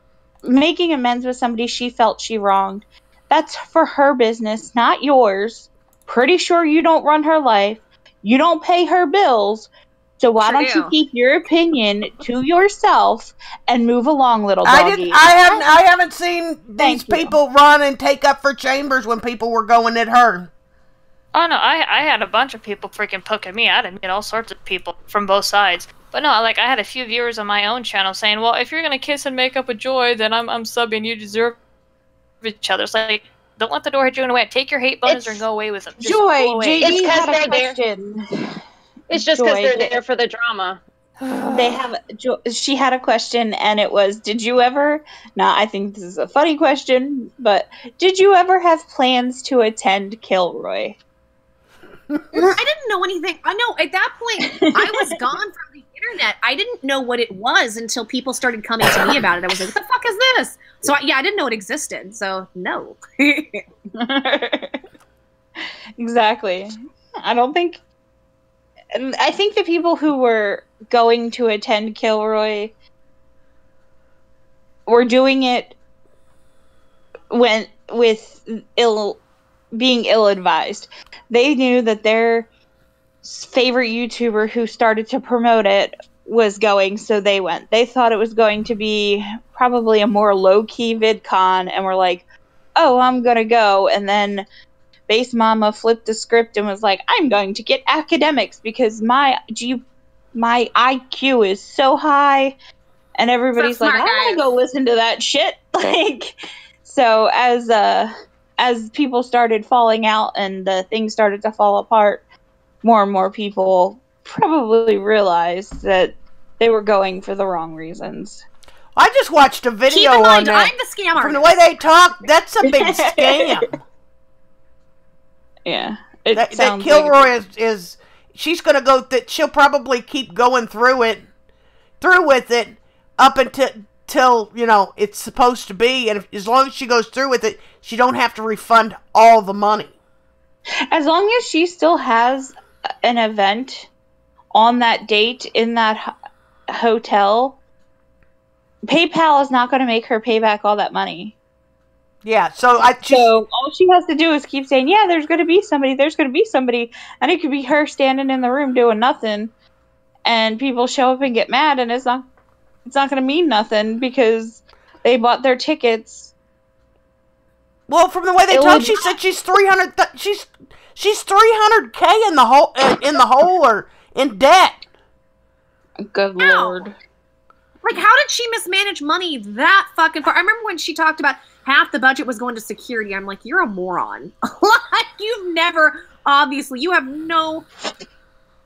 making amends with somebody she felt she wronged. That's for her business, not yours. Pretty sure you don't run her life. You don't pay her bills. So why don't you keep your opinion to yourself and move along, little doggy? I haven't seen these people run and take up for Chambers when people were going at her. Oh no, I had a bunch of people freaking poking me. I had to meet all sorts of people from both sides. But no, like I had a few viewers on my own channel saying, "Well, if you're gonna kiss and make up with Joy, then I'm subbing. You deserve each other." It's like, don't let the door hit you in the way. Take your hate buttons and go away with them. Just Joy, away. JD had a question. It's just because they're there for the drama. She had a question, and it was, did you ever, now I think this is a funny question, but did you ever have plans to attend Kilroy? I didn't know anything. I know at that point I was gone from the internet. I didn't know what it was until people started coming to me about it. I was like, what the fuck is this? So I didn't know it existed. So no. Exactly. I think the people who were going to attend Kilroy were doing it being ill-advised. They knew that their favorite YouTuber who started to promote it was going, so they went. They thought it was going to be probably a more low-key VidCon, and were like, oh, I'm gonna go. And then Base Mama flipped the script and was like, I'm going to get academics because my IQ is so high. And everybody's like, I want to go listen to that shit. So as people started falling out and the things started to fall apart, more and more people probably realized that they were going for the wrong reasons. I just watched a video on that. I'm the scam artist. From the way they talk, that's a big scam. Yeah. That Kilroy is she's going to go, she'll probably keep going through with it up until, you know, it's supposed to be. And as long as she goes through with it, she don't have to refund all the money. As long as she still has an event on that date in that hotel, PayPal is not going to make her pay back all that money. Yeah, so all she has to do is keep saying, yeah, there's going to be somebody, and it could be her standing in the room doing nothing, and people show up and get mad, and it's not going to mean nothing because they bought their tickets. Well, from the way they talk, she said she's 300. She's 300K in the hole or in debt. Good Lord. Like, how did she mismanage money that fucking far? I remember when she talked about half the budget was going to security. I'm like, you're a moron. You've never, obviously, you have no...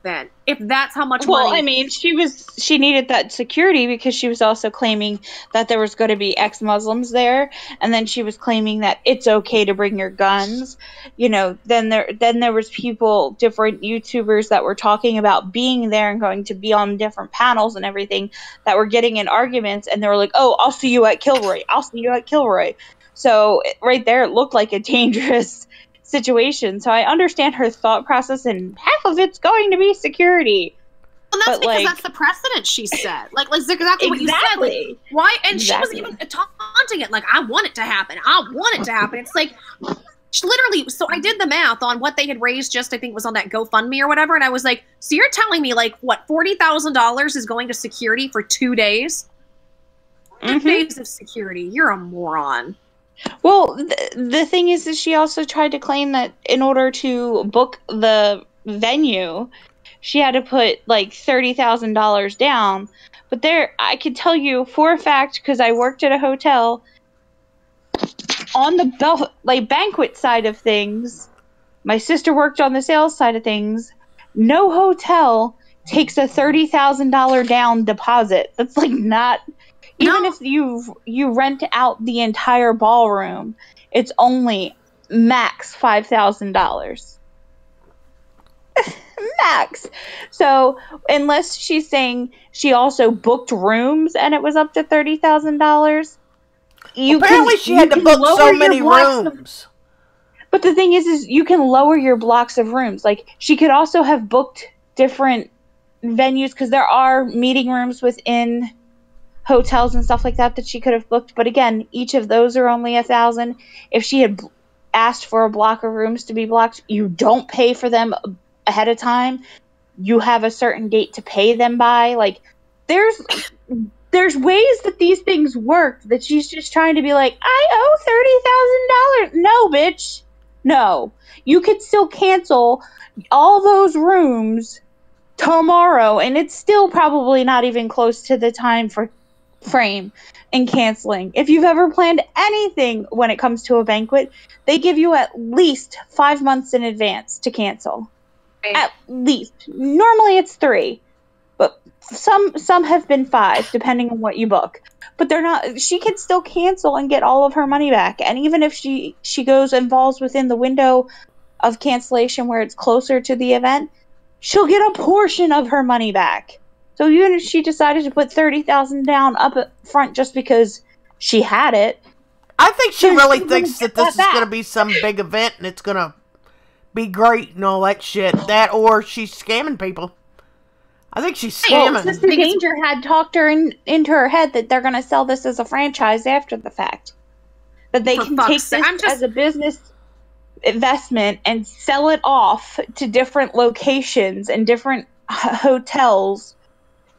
Then, if that's how much money... Well, I mean, she needed that security because she was also claiming that there was going to be ex-Muslims there, and then she was claiming that it's okay to bring your guns. You know, then there was different YouTubers that were talking about being there and going to be on different panels and everything that were getting in arguments, and they were like, oh, I'll see you at Kilroy. So, right there, it looked like a dangerous situation. So I understand her thought process, and half of it's going to be security. Well, that's because that's the precedent she set. Like exactly what you said. Like, why? And she was even taunting it. Like, I want it to happen. It's like, literally. So I did the math on what they had raised. Just I think it was on that GoFundMe or whatever. And I was like, so you're telling me like what $40,000 is going to security for 2 days? 2 days of security. You're a moron. Well, the thing is that she also tried to claim that in order to book the venue, she had to put like $30,000 down. But I could tell you for a fact, because I worked at a hotel, on the banquet side of things, my sister worked on the sales side of things. No hotel takes a $30,000 down deposit. That's like not. Even if you rent out the entire ballroom, it's only max $5,000. Max. So unless she's saying she also booked rooms and it was up to $30,000, apparently she had to book so many rooms. But the thing is you can lower your blocks of rooms. Like, she could also have booked different venues because there are meeting rooms within hotels and stuff like that she could have booked, but again, each of those are only $1,000. If she had asked for a block of rooms to be blocked, you don't pay for them ahead of time. You have a certain date to pay them by. Like, there's ways that these things work that she's just trying to be like, I owe $30,000. No, bitch, No. You could still cancel all those rooms tomorrow, and it's still probably not even close to the time for frame and canceling. If you've ever planned anything when it comes to a banquet, they give you at least 5 months in advance to cancel. Right. At least. Normally it's 3, but some have been 5, depending on what you book. But they're not. She can still cancel and get all of her money back. And even if she goes and falls within the window of cancellation where it's closer to the event, she'll get a portion of her money back. So even if she decided to put $30,000 down up front just because she had it, I think she really thinks that this is going to be some big event and it's going to be great and all that shit. That or she's scamming people. I think she's scamming. Well, Sister Danger had talked her into her head that they're going to sell this as a franchise after the fact. That they can take this as a business investment and sell it off to different locations and different hotels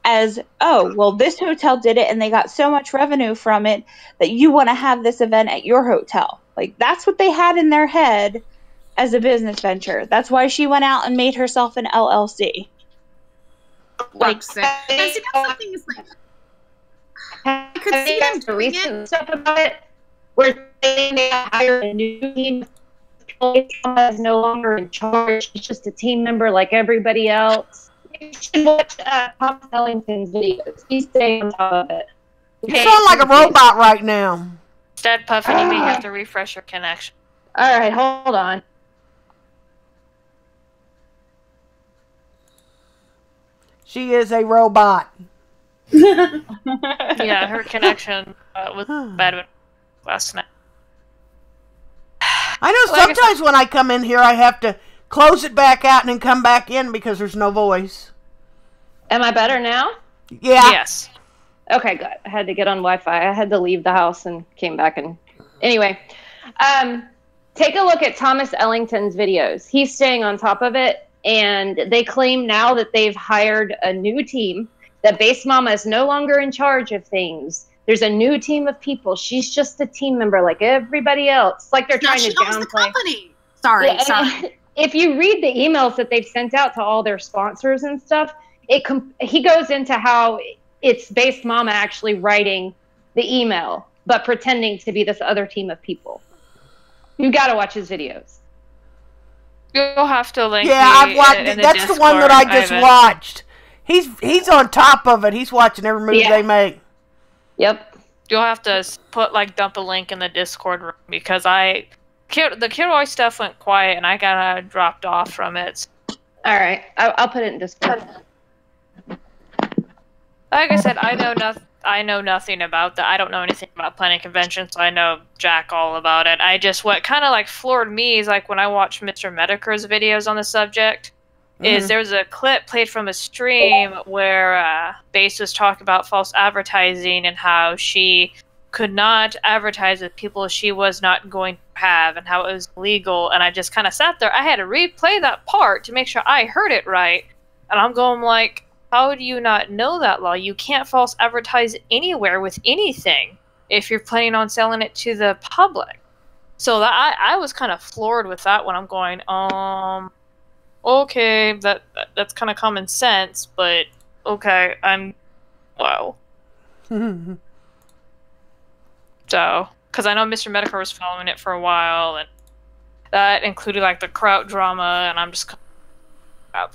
as, oh, well, this hotel did it and they got so much revenue from it that you want to have this event at your hotel. Like, that's what they had in their head as a business venture. That's why she went out and made herself an LLC. Like, something is like, I could see them doing recent stuff about it, where they hired a new team. Someone is no longer in charge. She's just a team member like everybody else. You should watch Tom Ellington's videos. He's staying on top of it. You sound like a robot right now. Instead, Puffin, you may have to refresh your connection. All right, hold on. She is a robot. Yeah, her connection was bad last night. I know sometimes when I come in here, I have to close it back out and then come back in because there's no voice. Am I better now? Yeah. Yes. Okay, good. I had to get on Wi-Fi. I had to leave the house and came back. And anyway, take a look at Thomas Ellington's videos. He's staying on top of it. And they claim now that they've hired a new team, that Base Mama is no longer in charge of things. There's a new team of people. She's just a team member like everybody else. Like they're trying to downplay the company. Sorry. If you read the emails that they've sent out to all their sponsors and stuff, he goes into how it's Base Mama actually writing the email, but pretending to be this other team of people. You got to watch his videos. You'll have to link. Yeah, I've watched. That's the one that I just watched. He's on top of it. He's watching every move they make. Yep. You'll have to dump a link in the Discord room because the Kilroy stuff went quiet and I kind of dropped off from it. All right, I'll put it in Discord. Like I said, I know nothing about that. I don't know anything about planning conventions, so I know jack all about it. What kind of floored me is when I watched Mr. Medicare's videos on the subject, is there was a clip played from a stream where Base was talking about false advertising and how she could not advertise with people she was not going to have and how it was illegal. And I just kind of sat there. I had to replay that part to make sure I heard it right. And I'm going how do you not know that law? You can't false advertise anywhere with anything if you're planning on selling it to the public. So I was kind of floored with that when I'm going, okay, that's kind of common sense, but okay, wow. So, because I know Mr. Medicare was following it for a while, and that included the Kraut drama, and I'm just out.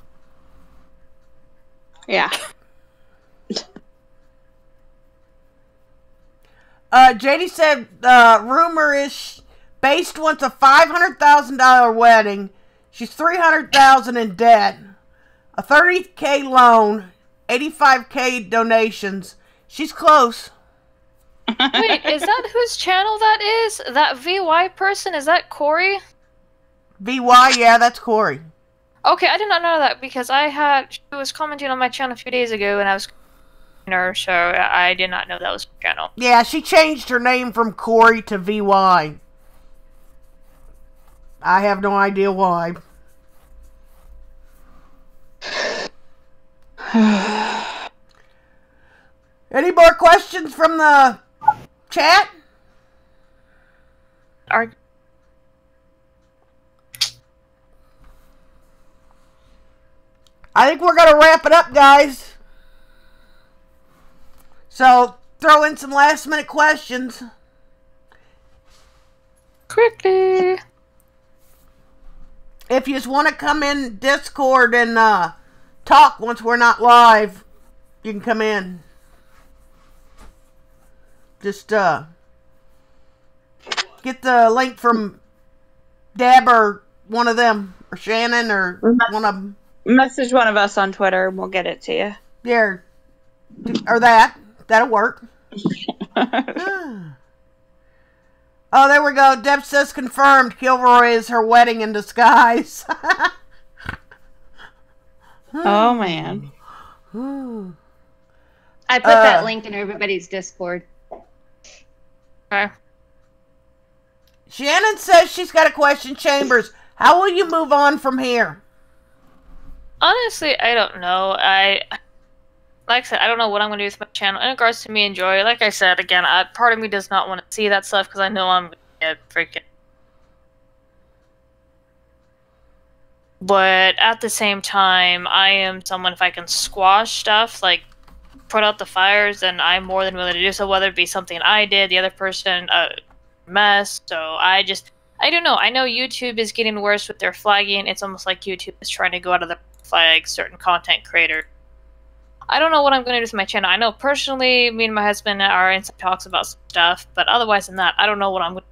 Yeah. Jadee said, rumor is Base wants a $500,000 wedding. She's $300,000 in debt. A $30K loan. $85K donations. She's close. Wait, is that whose channel that is? That VY person? Is that Corey? VY, yeah, that's Corey. Okay, I did not know that because she was commenting on my channel a few days ago and I was her, so I did not know that was her channel. Yeah, she changed her name from Corey to VY. I have no idea why. Any more questions from the chat? I think we're going to wrap it up, guys. So, throw in some last minute questions. Quickly. If you just want to come in Discord and talk once we're not live, you can come in. Just get the link from Deb or one of them, or Shannon, or one of them. Message one of us on Twitter and we'll get it to you. Yeah. Or that. That'll work. Oh, there we go. Deb says confirmed. Kilroy is her wedding in disguise. Oh, man. I put that link in everybody's Discord. Okay. Shannon says she's got a question. Chambers, how will you move on from here? Honestly, I don't know. Like I said, I don't know what I'm going to do with my channel. In regards to me and Joy, like I said, again, part of me does not want to see that stuff because I know I'm going to get freaking... But at the same time, I am someone, if I can squash stuff, like, put out the fires, then I'm more than willing to do so, whether it be something I did, the other person, mess, so I don't know. I know YouTube is getting worse with their flagging. It's almost like YouTube is trying to go out of the flag certain content creators. I don't know what I'm going to do with my channel. I know personally, me and my husband are in some talks about some stuff, but otherwise than that, I don't know what I'm going to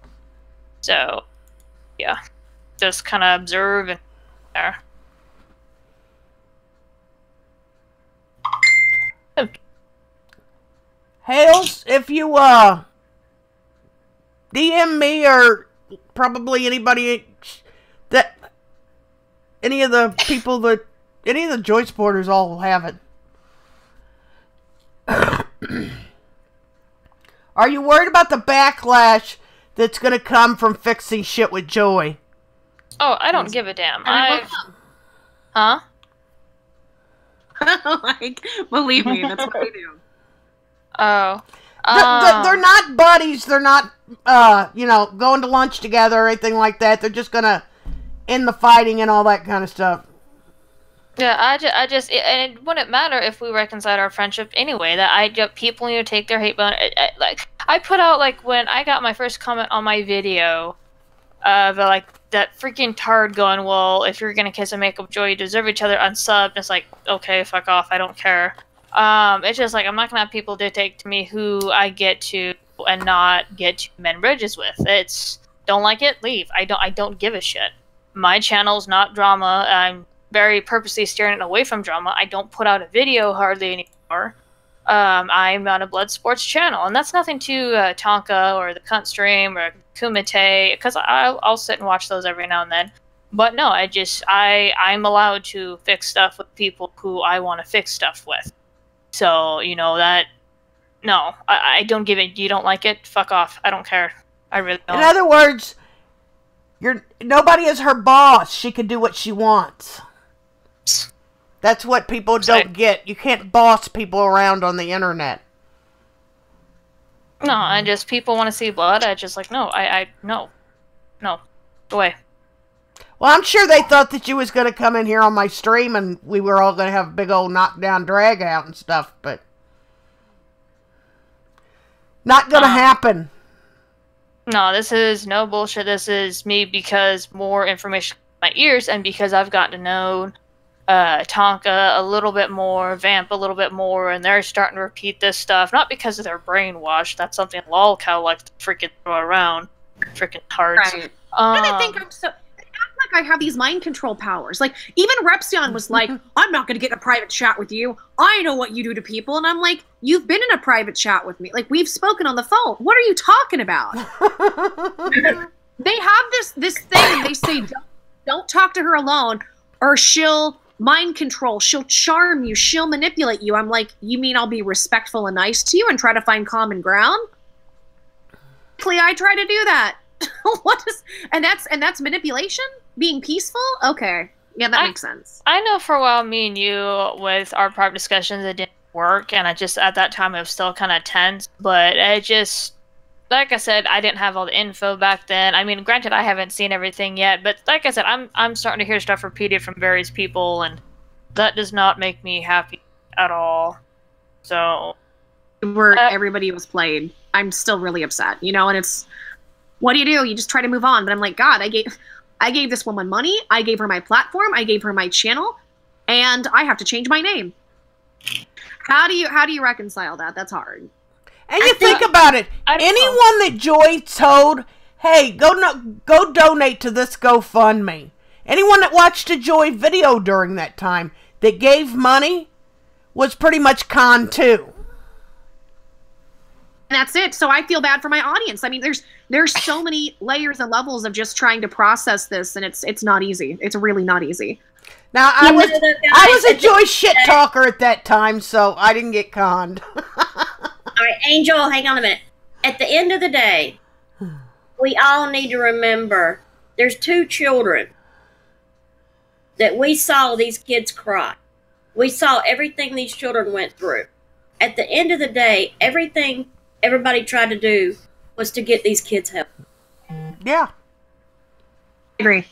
do. So, yeah. Just kind of observe and there. Hales, if you, DM me or probably anybody that, any of the people that, any of the Joy supporters all have it. Are you worried about the backlash that's going to come from fixing shit with Joy? Oh, I don't give a damn. Huh? Like, believe me, that's what I do. Oh. They're not buddies. They're not, going to lunch together or anything like that. They're just going to end the fighting and all that kind of stuff. Yeah, I just, and it wouldn't matter if we reconciled our friendship anyway. That people need to take their hate bone. Like, I put out, like, when I got my first comment on my video, like, that freaking tard going, well, if you're gonna kiss and make up Joy, you deserve each other, unsub. And it's like, okay, fuck off, I don't care. It's just like, I'm not gonna have people dictate to me who I get to and not get to mend bridges with. It's, don't like it, leave. I don't give a shit. My channel's not drama. I'm very purposely steering it away from drama. I don't put out a video hardly anymore. I'm on a Blood Sports channel, and that's nothing to Tonka or the Cunt Stream or Kumite, because I'll sit and watch those every now and then. But no, I'm allowed to fix stuff with people who I want to fix stuff with. So, no, I don't give it. You don't like it? Fuck off. I don't care. I really don't. In other words, nobody is her boss. She can do what she wants. That's what people don't get. You can't boss people around on the internet. No, and just people want to see blood. I just like, no, no. Go away. Well, I'm sure they thought that you was going to come in here on my stream and we were all going to have a big old knockdown drag out and stuff, but not going to happen. No, this is no bullshit. This is me because more information in my ears and because I've gotten to know Tonka a little bit more, Vamp a little bit more, and they're starting to repeat this stuff. Not because of their brainwash. That's something LolCow likes to freaking throw around. Freaking hearts. Right. And I think I'm so... I have these mind control powers. Like, even Repsion was like, I'm not going to get in a private chat with you. I know what you do to people. And I'm like, you've been in a private chat with me. Like, we've spoken on the phone. What are you talking about? They have this thing. They say, don't talk to her alone or she'll mind control. She'll charm you. She'll manipulate you. I'm like, you mean I'll be respectful and nice to you and try to find common ground? I try to do that. And that's manipulation? Being peaceful? Okay. Yeah, that makes sense. I know for a while, me and you, with our private discussions, it didn't work, and at that time, it was still kind of tense, but it just, like I said, I didn't have all the info back then. I mean, granted, I haven't seen everything yet, but like I said, I'm starting to hear stuff repeated from various people, and that does not make me happy at all. So, where everybody was played, I'm still really upset, you know. And it's, what do? You just try to move on. But I'm like, God, I gave this woman money. I gave her my platform. I gave her my channel, and I have to change my name. How do you reconcile that? That's hard. And you think about it. Anyone that Joy told, hey, go donate to this GoFundMe. Anyone that watched a Joy video during that time that gave money was pretty much conned too. And that's it. So I feel bad for my audience. I mean, there's so many layers and levels of just trying to process this, and it's not easy. It's really not easy. Now, I was a Joy shit talker at that time, so I didn't get conned. All right, Angel, hang on a minute. At the end of the day, we all need to remember there's 2 children that we saw these kids cry. We saw everything these children went through. At the end of the day, everything everybody tried to do was to get these kids help. Yeah. I agree.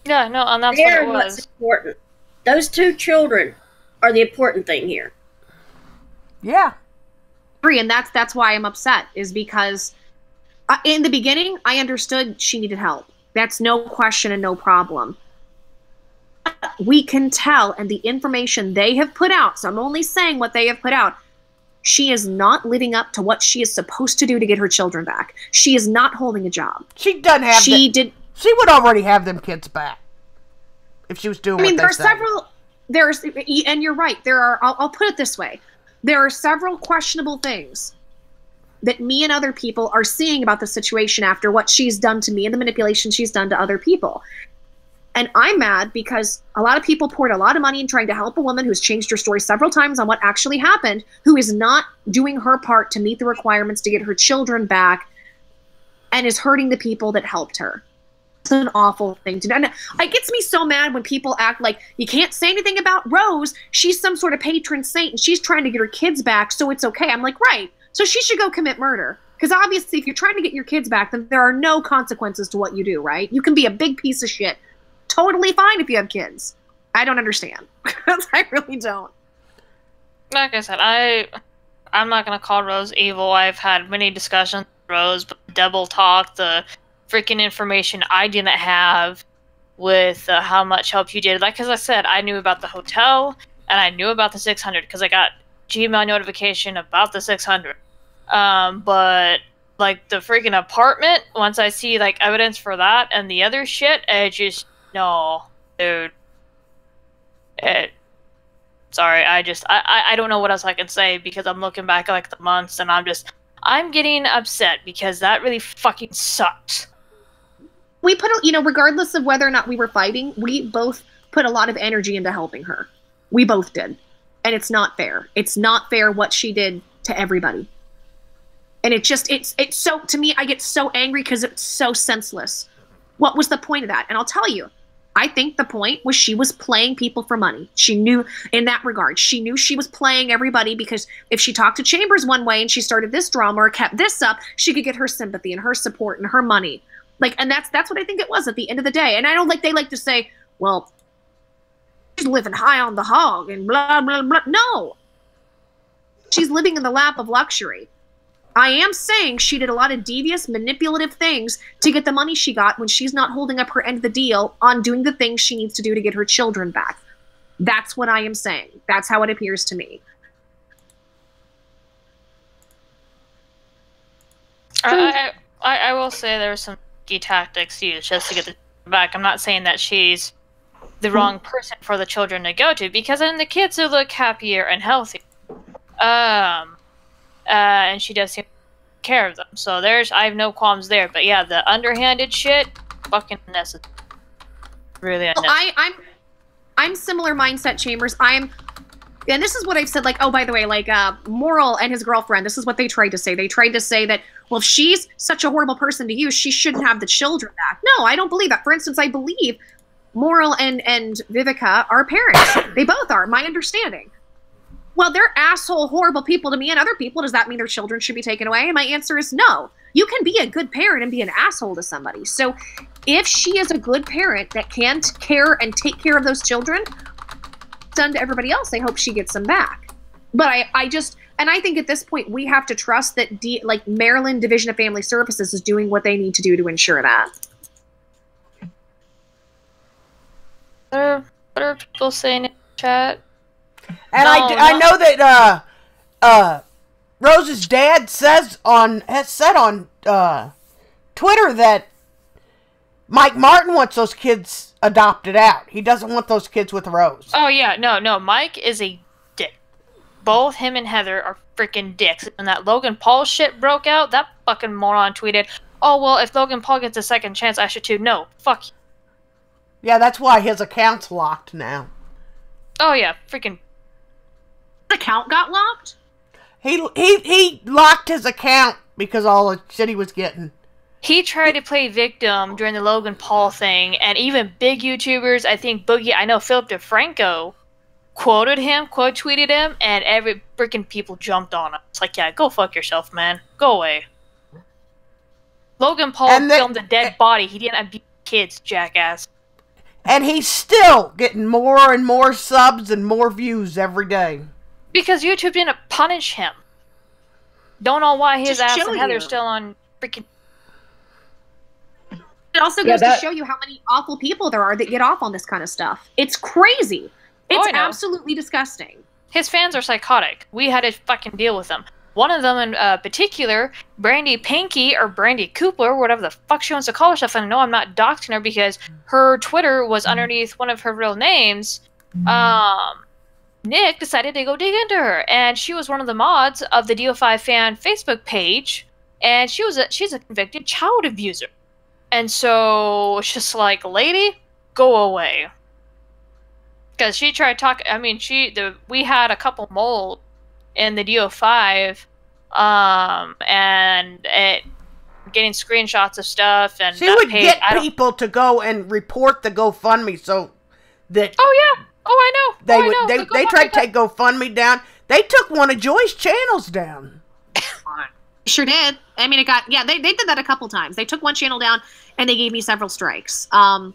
Yeah, no, and that's what it was. What's important. Those 2 children are the important thing here. Yeah. And that's why I'm upset, is because in the beginning, I understood she needed help. That's no question and no problem. We can tell, and the information they have put out, so I'm only saying what they have put out, she is not living up to what she is supposed to do to get her children back. She is not holding a job. She doesn't have She would already have them kids back if she was doing what they said. And you're right, I'll put it this way. There are several questionable things that me and other people are seeing about the situation after what she's done to me and the manipulation she's done to other people. And I'm mad because a lot of people poured a lot of money in trying to help a woman who's changed her story several times on what actually happened, who is not doing her part to meet the requirements to get her children back, and is hurting the people that helped her. It's an awful thing to do. And it gets me so mad when people act like you can't say anything about Rose. She's some sort of patron saint and she's trying to get her kids back, so it's okay. I'm like, right. So she should go commit murder. Because obviously if you're trying to get your kids back, then there are no consequences to what you do, right? You can be a big piece of shit. Totally fine if you have kids. I don't understand. I really don't. Like I said, I'm not going to call Rose evil. I've had many discussions with Rose, but double talk, the freaking information I didn't have with how much help you did. Like, as I said, I knew about the hotel and I knew about the 600 because I got Gmail notification about the 600. But like the freaking apartment, once I see like evidence for that and the other shit, I just, no, dude. Sorry, I don't know what else I can say because I'm looking back at like the months and I'm getting upset because that really fucking sucks. We put, regardless of whether or not we were fighting, we both put a lot of energy into helping her. We both did. And it's not fair. It's not fair what she did to everybody. And it's so, to me, I get so angry because it's so senseless. What was the point of that? And I'll tell you, I think the point was she was playing people for money. She knew in that regard. She knew she was playing everybody because if she talked to Chambers one way and she started this drama or kept this up, she could get her sympathy and her support and her money. Like, and that's what I think it was at the end of the day. And I don't they like to say, well, she's living high on the hog and blah, blah, blah. No. She's living in the lap of luxury. I am saying she did a lot of devious, manipulative things to get the money she got when she's not holding up her end of the deal on doing the things she needs to do to get her children back. That's what I am saying. That's how it appears to me. I will say there were some key tactics used just to get the back. I'm not saying that she's the wrong person for the children to go to, because then the kids will look happier and healthier. And she does take care of them. So I have no qualms there. But yeah, the underhanded shit, fucking unnecessary. Really unnecessary. Well, I'm similar mindset, Chambers. And this is what I've said, like, oh, by the way, like, Moral and his girlfriend, this is what they tried to say. They tried to say that, well, if she's such a horrible person to you, she shouldn't have the children back. No, I don't believe that. For instance, I believe Moral and Vivica are parents. They both are, my understanding. Well, they're asshole, horrible people to me and other people. Does that mean their children should be taken away? And my answer is no. You can be a good parent and be an asshole to somebody. So if she is a good parent that can care and take care of those children, done to everybody else, I hope she gets them back. But I think at this point we have to trust that Maryland Division of Family Services is doing what they need to do to ensure that. What are people saying in the chat? And I know that Rose's dad has said on Twitter that Mike Martin wants those kids adopted out. He doesn't want those kids with Rose. Oh yeah, no. Mike is a dick. Both him and Heather are freaking dicks. And that Logan Paul shit broke out, that fucking moron tweeted, "Oh well, if Logan Paul gets a second chance, I should too." No, fuck you. Yeah, that's why his account's locked now. Oh yeah, freaking. His account got locked? He locked his account because all the shit he was getting. He tried to play victim during the Logan Paul thing, and even big YouTubers, I think I know Philip DeFranco quote tweeted him, and every freaking people jumped on him. It's like, yeah, go fuck yourself, man. Go away. Logan Paul filmed a dead body. He didn't abuse kids, jackass. And he's still getting more and more subs and more views every day. Because YouTube didn't punish him. Don't know why his ass and Heather's still on freaking... It also goes to show you how many awful people there are that get off on this kind of stuff. It's crazy. It's absolutely disgusting. His fans are psychotic. We had to fucking deal with them. One of them in particular, Brandy Pinky, or Brandy Cooper, whatever the fuck she wants to call herself, and I know I'm not doxing her because her Twitter was underneath one of her real names. Nick decided to go dig into her, and she was one of the mods of the DO5 fan Facebook page, and she's a convicted child abuser. And so it's just like, lady, go away. Because she tried talking. I mean, we had a couple mold in the DO5, and getting screenshots of stuff, and she would get people to go and report the GoFundMe so that. Oh yeah. Oh, I know. They tried to take GoFundMe down. They took one of Joy's channels down. Sure did. I mean, they did that a couple times. They took one channel down, and they gave me several strikes. But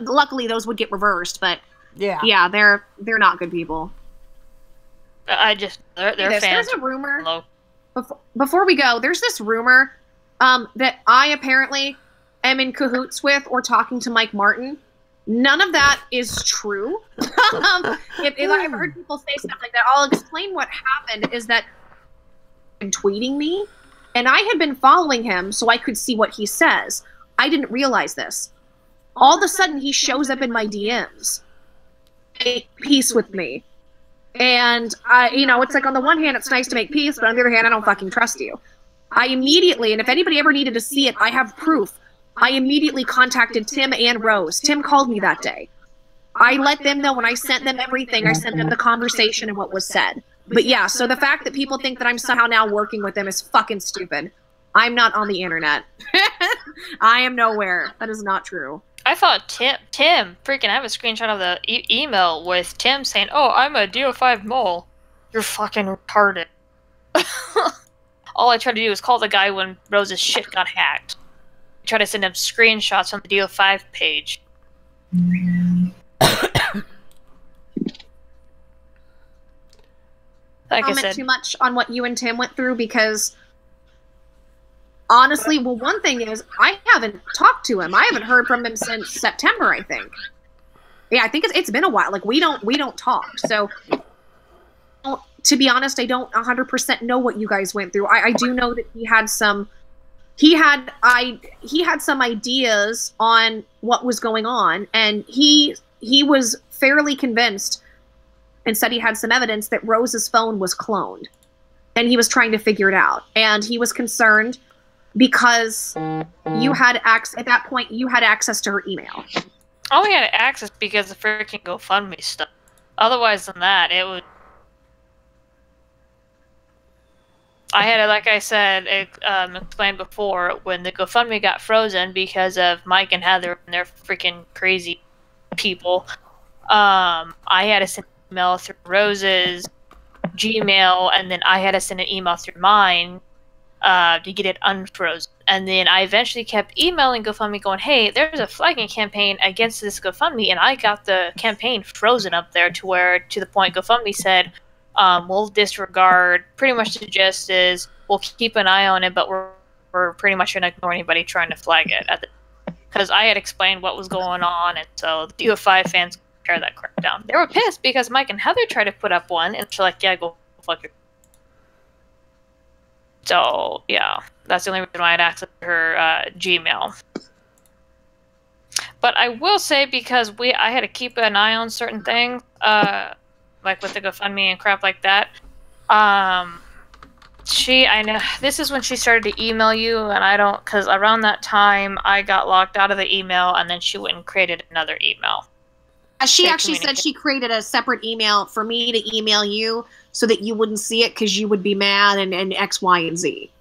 luckily those would get reversed. But yeah, they're not good people. They're fans. There's a rumor. Before we go, there's this rumor that I apparently am in cahoots with or talking to Mike Martin. None of that is true. If I've heard people say stuff like that, I'll explain what happened is that he's been tweeting me, and I had been following him so I could see what he says. I didn't realize this. All of a sudden, he shows up in my DMs. Make peace with me. And, it's like on the one hand, it's nice to make peace, but on the other hand, I don't fucking trust you. I immediately, and if anybody ever needed to see it, I have proof. I immediately contacted Tim and Rose. Tim called me that day. I let them know when I sent them everything. I sent them the conversation and what was said. But yeah, so the fact that people think that I'm somehow now working with them is fucking stupid. I'm not on the internet. I am nowhere. That is not true. I thought Tim, freaking, I have a screenshot of the email with Tim saying, "Oh, I'm a DO5 mole." You're fucking retarded. All I tried to do was call the guy when Rose's shit got hacked. I tried to send him screenshots on the DO5 page. Like I said, too much on what you and Tim went through because honestly, well, one thing is I haven't talked to him. I haven't heard from him since September, I think. Yeah, I think it's been a while. Like we don't talk. So to be honest, I don't 100% know what you guys went through. I do know that he had some ideas on what was going on, and he was fairly convinced and said he had some evidence that Rose's phone was cloned, and he was trying to figure it out. And he was concerned because you had at that point you had access to her email. I only had access because of freaking GoFundMe stuff. Otherwise than that, it would. I had, like I said, explained before, when the GoFundMe got frozen because of Mike and Heather and their freaking crazy people, I had to send an email through Rose's Gmail, and then I had to send an email through mine to get it unfrozen. And then I eventually kept emailing GoFundMe going, hey, there's a flagging campaign against this GoFundMe, and I got the campaign frozen up there to the point GoFundMe said, we'll disregard, pretty much the gist is, we'll keep an eye on it, but we're pretty much going to ignore anybody trying to flag it. Because I had explained what was going on, and so the UF5 fans tear that crap down. They were pissed because Mike and Heather tried to put up one, and they're like, yeah, go fuck your... So, yeah, that's the only reason why I had access to her Gmail. But I will say, because I had to keep an eye on certain things, like with the GoFundMe and crap like that, I know, this is when she started to email you, and I don't, because around that time, I got locked out of the email, and then she went and created another email. She actually said she created a separate email for me to email you so that you wouldn't see it because you would be mad and X, Y, and Z.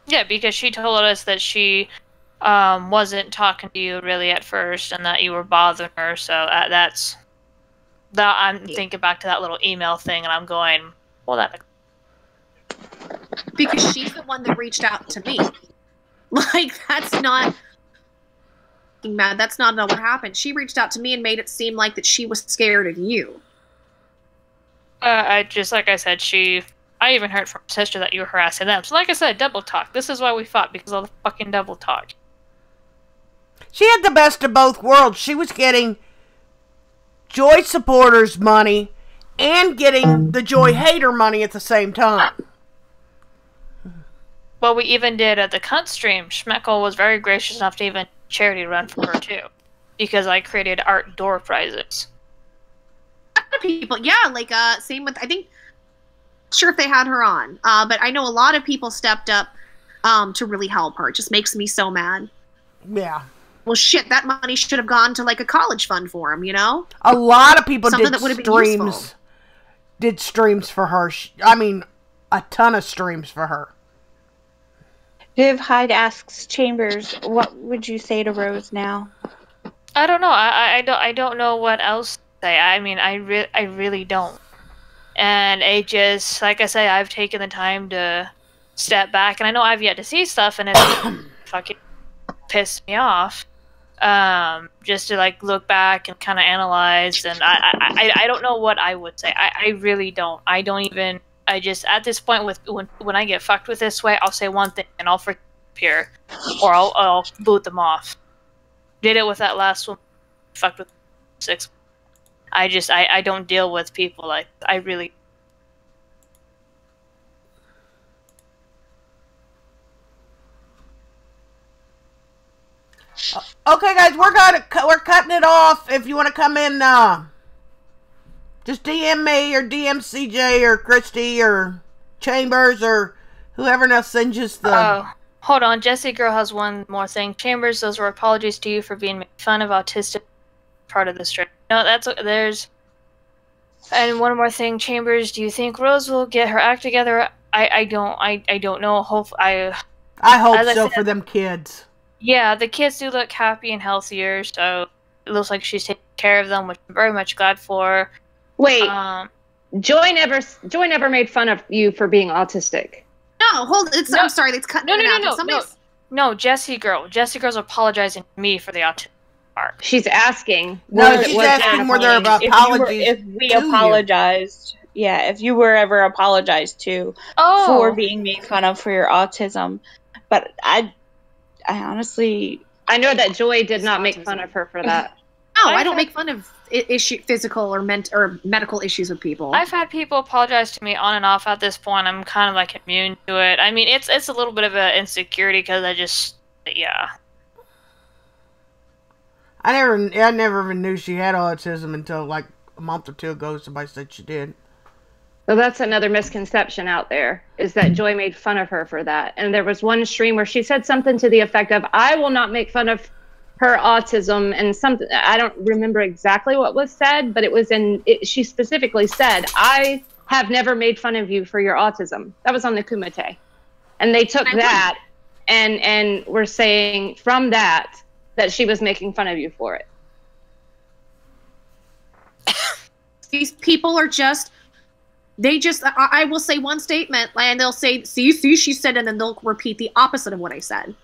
Yeah, because she told us that she wasn't talking to you really at first and that you were bothering her. So I'm thinking back to that little email thing and I'm going, well, that... Because she's the one that reached out to me. Like, that's not... mad. That's not what happened. She reached out to me and made it seem like that she was scared of you. Like I said, I even heard from her sister that you were harassing them. So like I said, double talk. This is why we fought, because of the fucking double talk. She had the best of both worlds. She was getting Joy supporters money and getting the Joy hater money at the same time. Well, we even did at the cunt stream. Schmeckle was very gracious enough to even charity run for her too, because I created art door prizes. People, yeah, like same with, I think, sure if they had her on, but I know a lot of people stepped up to really help her. It just makes me so mad. Yeah. Well, shit, that money should have gone to like a college fund for him, you know? A lot of people Something that would have been useful. Did streams for her. I mean, a ton of streams for her. Viv Hyde asks Chambers, what would you say to Rose now? I don't know. I don't know what else to say. I mean, I really don't. And it just, like I say, I've taken the time to step back, and I know I've yet to see stuff, and it's fucking pissed me off. Just to like look back and kind of analyze, and I don't know what I would say. I really don't. I don't even. I just, at this point, when I get fucked with this way, I'll say one thing and I'll disappear, or I'll boot them off. Did it with that last one. Fucked with 6. I don't deal with people like, I really. Okay, guys, we're cutting it off. If you want to come in, just DM me or DM CJ or Christy or Chambers or whoever else sends you the... Hold on. Jessie Girl has one more thing. Chambers, those were apologies to you for being made fun of autistic part of the stream. No, there's... And one more thing, Chambers, do you think Rose will get her act together? I don't know. I hope so for them kids. Yeah, the kids do look happy and healthier, so it looks like she's taking care of them, which I'm very much glad for. Wait, Joy never made fun of you for being autistic. No, I'm sorry, it's cutting out. No, Jessie Girl's apologizing to me for the autism part. She's asking. No, she's asking were there apologies. If we apologized, if you were ever apologized to for being made fun of for your autism. But I honestly... I know that Joy did not make fun of her for that. No, I don't make fun of physical or medical issues with people. I've had people apologize to me on and off. At this point, I'm kind of like immune to it. I mean, it's a little bit of an insecurity because I never even knew she had autism until like a month or two ago. Somebody said she did. So that's another misconception out there, is that Joy made fun of her for that. And there was one stream where she said something to the effect of, I will not make fun of her autism, and something, I don't remember exactly what was said, but she specifically said, I have never made fun of you for your autism. That was on the Kumite. And they took that and were saying from that she was making fun of you for it. These people are just They just, I will say one statement, and they'll say, see, she said, and then they'll repeat the opposite of what I said.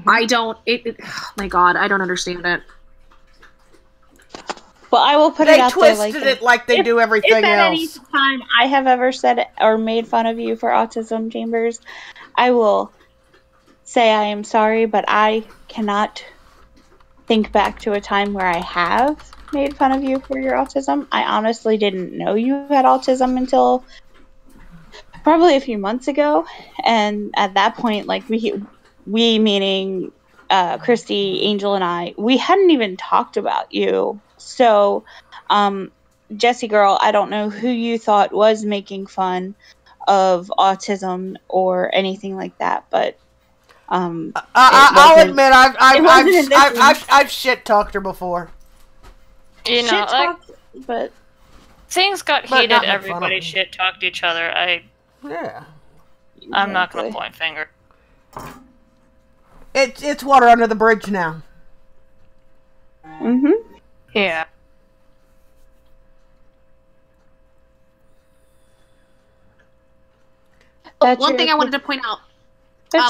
I don't, oh my God, I don't understand it. Well, I will put it out there. They twisted it like they do everything if at else. any time I have ever said or made fun of you for autism, Chambers, I will say I am sorry, but I cannot think back to a time where I have made fun of you for your autism. I honestly didn't know you had autism until probably a few months ago, and at that point, like we meaning Christy, Angel, and I, we hadn't even talked about you. So, Jessie girl, I don't know who you thought was making fun of autism or anything like that, but I'll admit I've shit talked her before. You know, like, but things got heated. Everybody shit talked each other. I'm not gonna point finger. It's water under the bridge now. Yeah. One thing I wanted to point out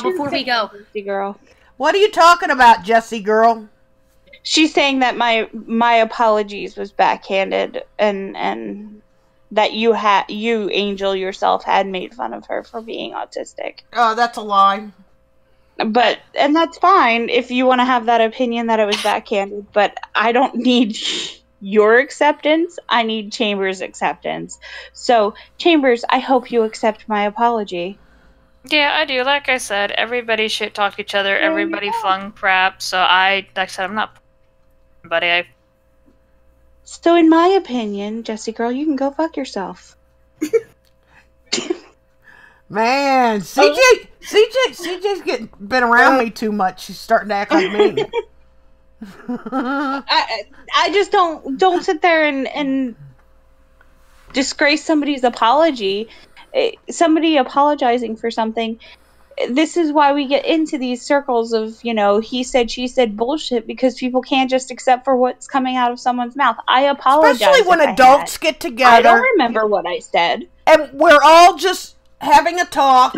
before we go. Jessie girl. What are you talking about, Jessie girl? She's saying that my apologies was backhanded, and that you Angel yourself had made fun of her for being autistic. Oh, that's a lie. And that's fine if you want to have that opinion that it was backhanded, but I don't need your acceptance. I need Chambers' acceptance. So, Chambers, I hope you accept my apology. Yeah, I do. Like I said, everybody shit talked each other. Everybody flung crap. So like I said, I'm not. Buddy, So, in my opinion, Jessie girl, you can go fuck yourself. Man, CJ's been around me too much. She's starting to act like me. I just don't sit there and disgrace somebody's apology. Somebody apologizing for something. This is why we get into these circles of, he said, she said bullshit, because people can't just accept for what's coming out of someone's mouth. I apologize. Especially when adults get together. I don't remember what I said. And we're all just having a talk,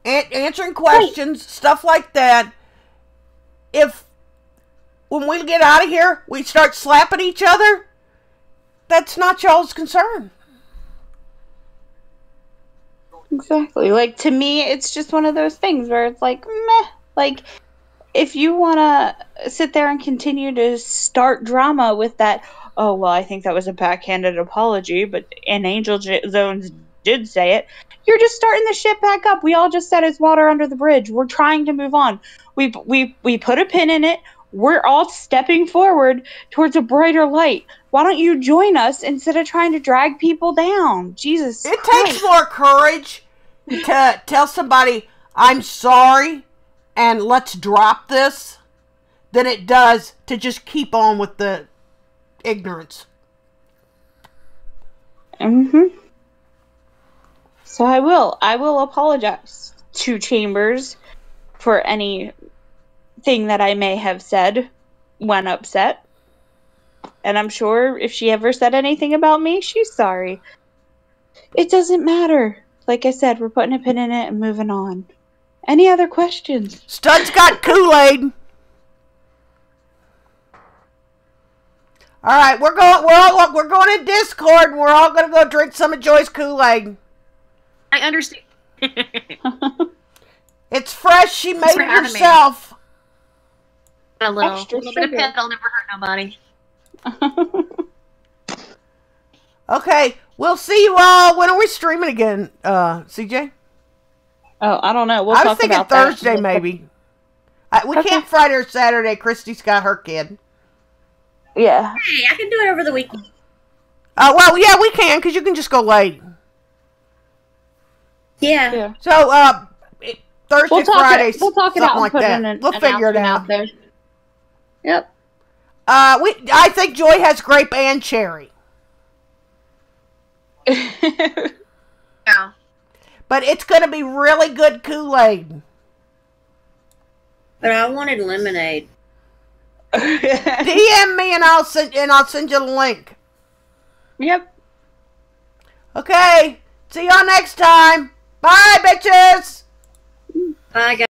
answering questions, stuff like that. If, when we get out of here, we start slapping each other, that's not y'all's concern. Exactly. Like, to me, it's just one of those things where it's like, meh. Like, if you want to sit there and continue to start drama with that, oh, well, I think that was a backhanded apology, and Angel Zones did say it, you're just starting the shit back up. We all just said it's water under the bridge. We're trying to move on. We put a pin in it. We're all stepping forward towards a brighter light. Why don't you join us instead of trying to drag people down? Jesus It Christ. takes more courage to tell somebody, I'm sorry, and let's drop this, than it does to just keep on with the ignorance. So I will apologize to Chambers for anything that I may have said when upset. And I'm sure if she ever said anything about me, she's sorry. It doesn't matter. Like I said, we're putting a pin in it and moving on. Any other questions? Stud's got Kool-Aid. All right, we're going in Discord, and we're all going to go drink some of Joy's Kool-Aid. I understand. It's fresh. She made it herself. A little bit of pit will never hurt nobody. Okay, we'll see you all. When are we streaming again, CJ? Oh, I don't know. I was thinking Thursday, maybe. We can't Friday or Saturday. Christy's got her kid. Yeah. Hey, I can do it over the weekend. Well, yeah, we can, because you can just go late. Yeah. So, Thursday, Friday, we'll talk it something out like that. We'll figure it out. There. Yep. I think Joy has grape and cherry. Yeah. But it's going to be really good Kool-Aid. But I wanted lemonade. DM me and I'll send you the link. Yep. Okay. See y'all next time. Bye, bitches. Bye, guys.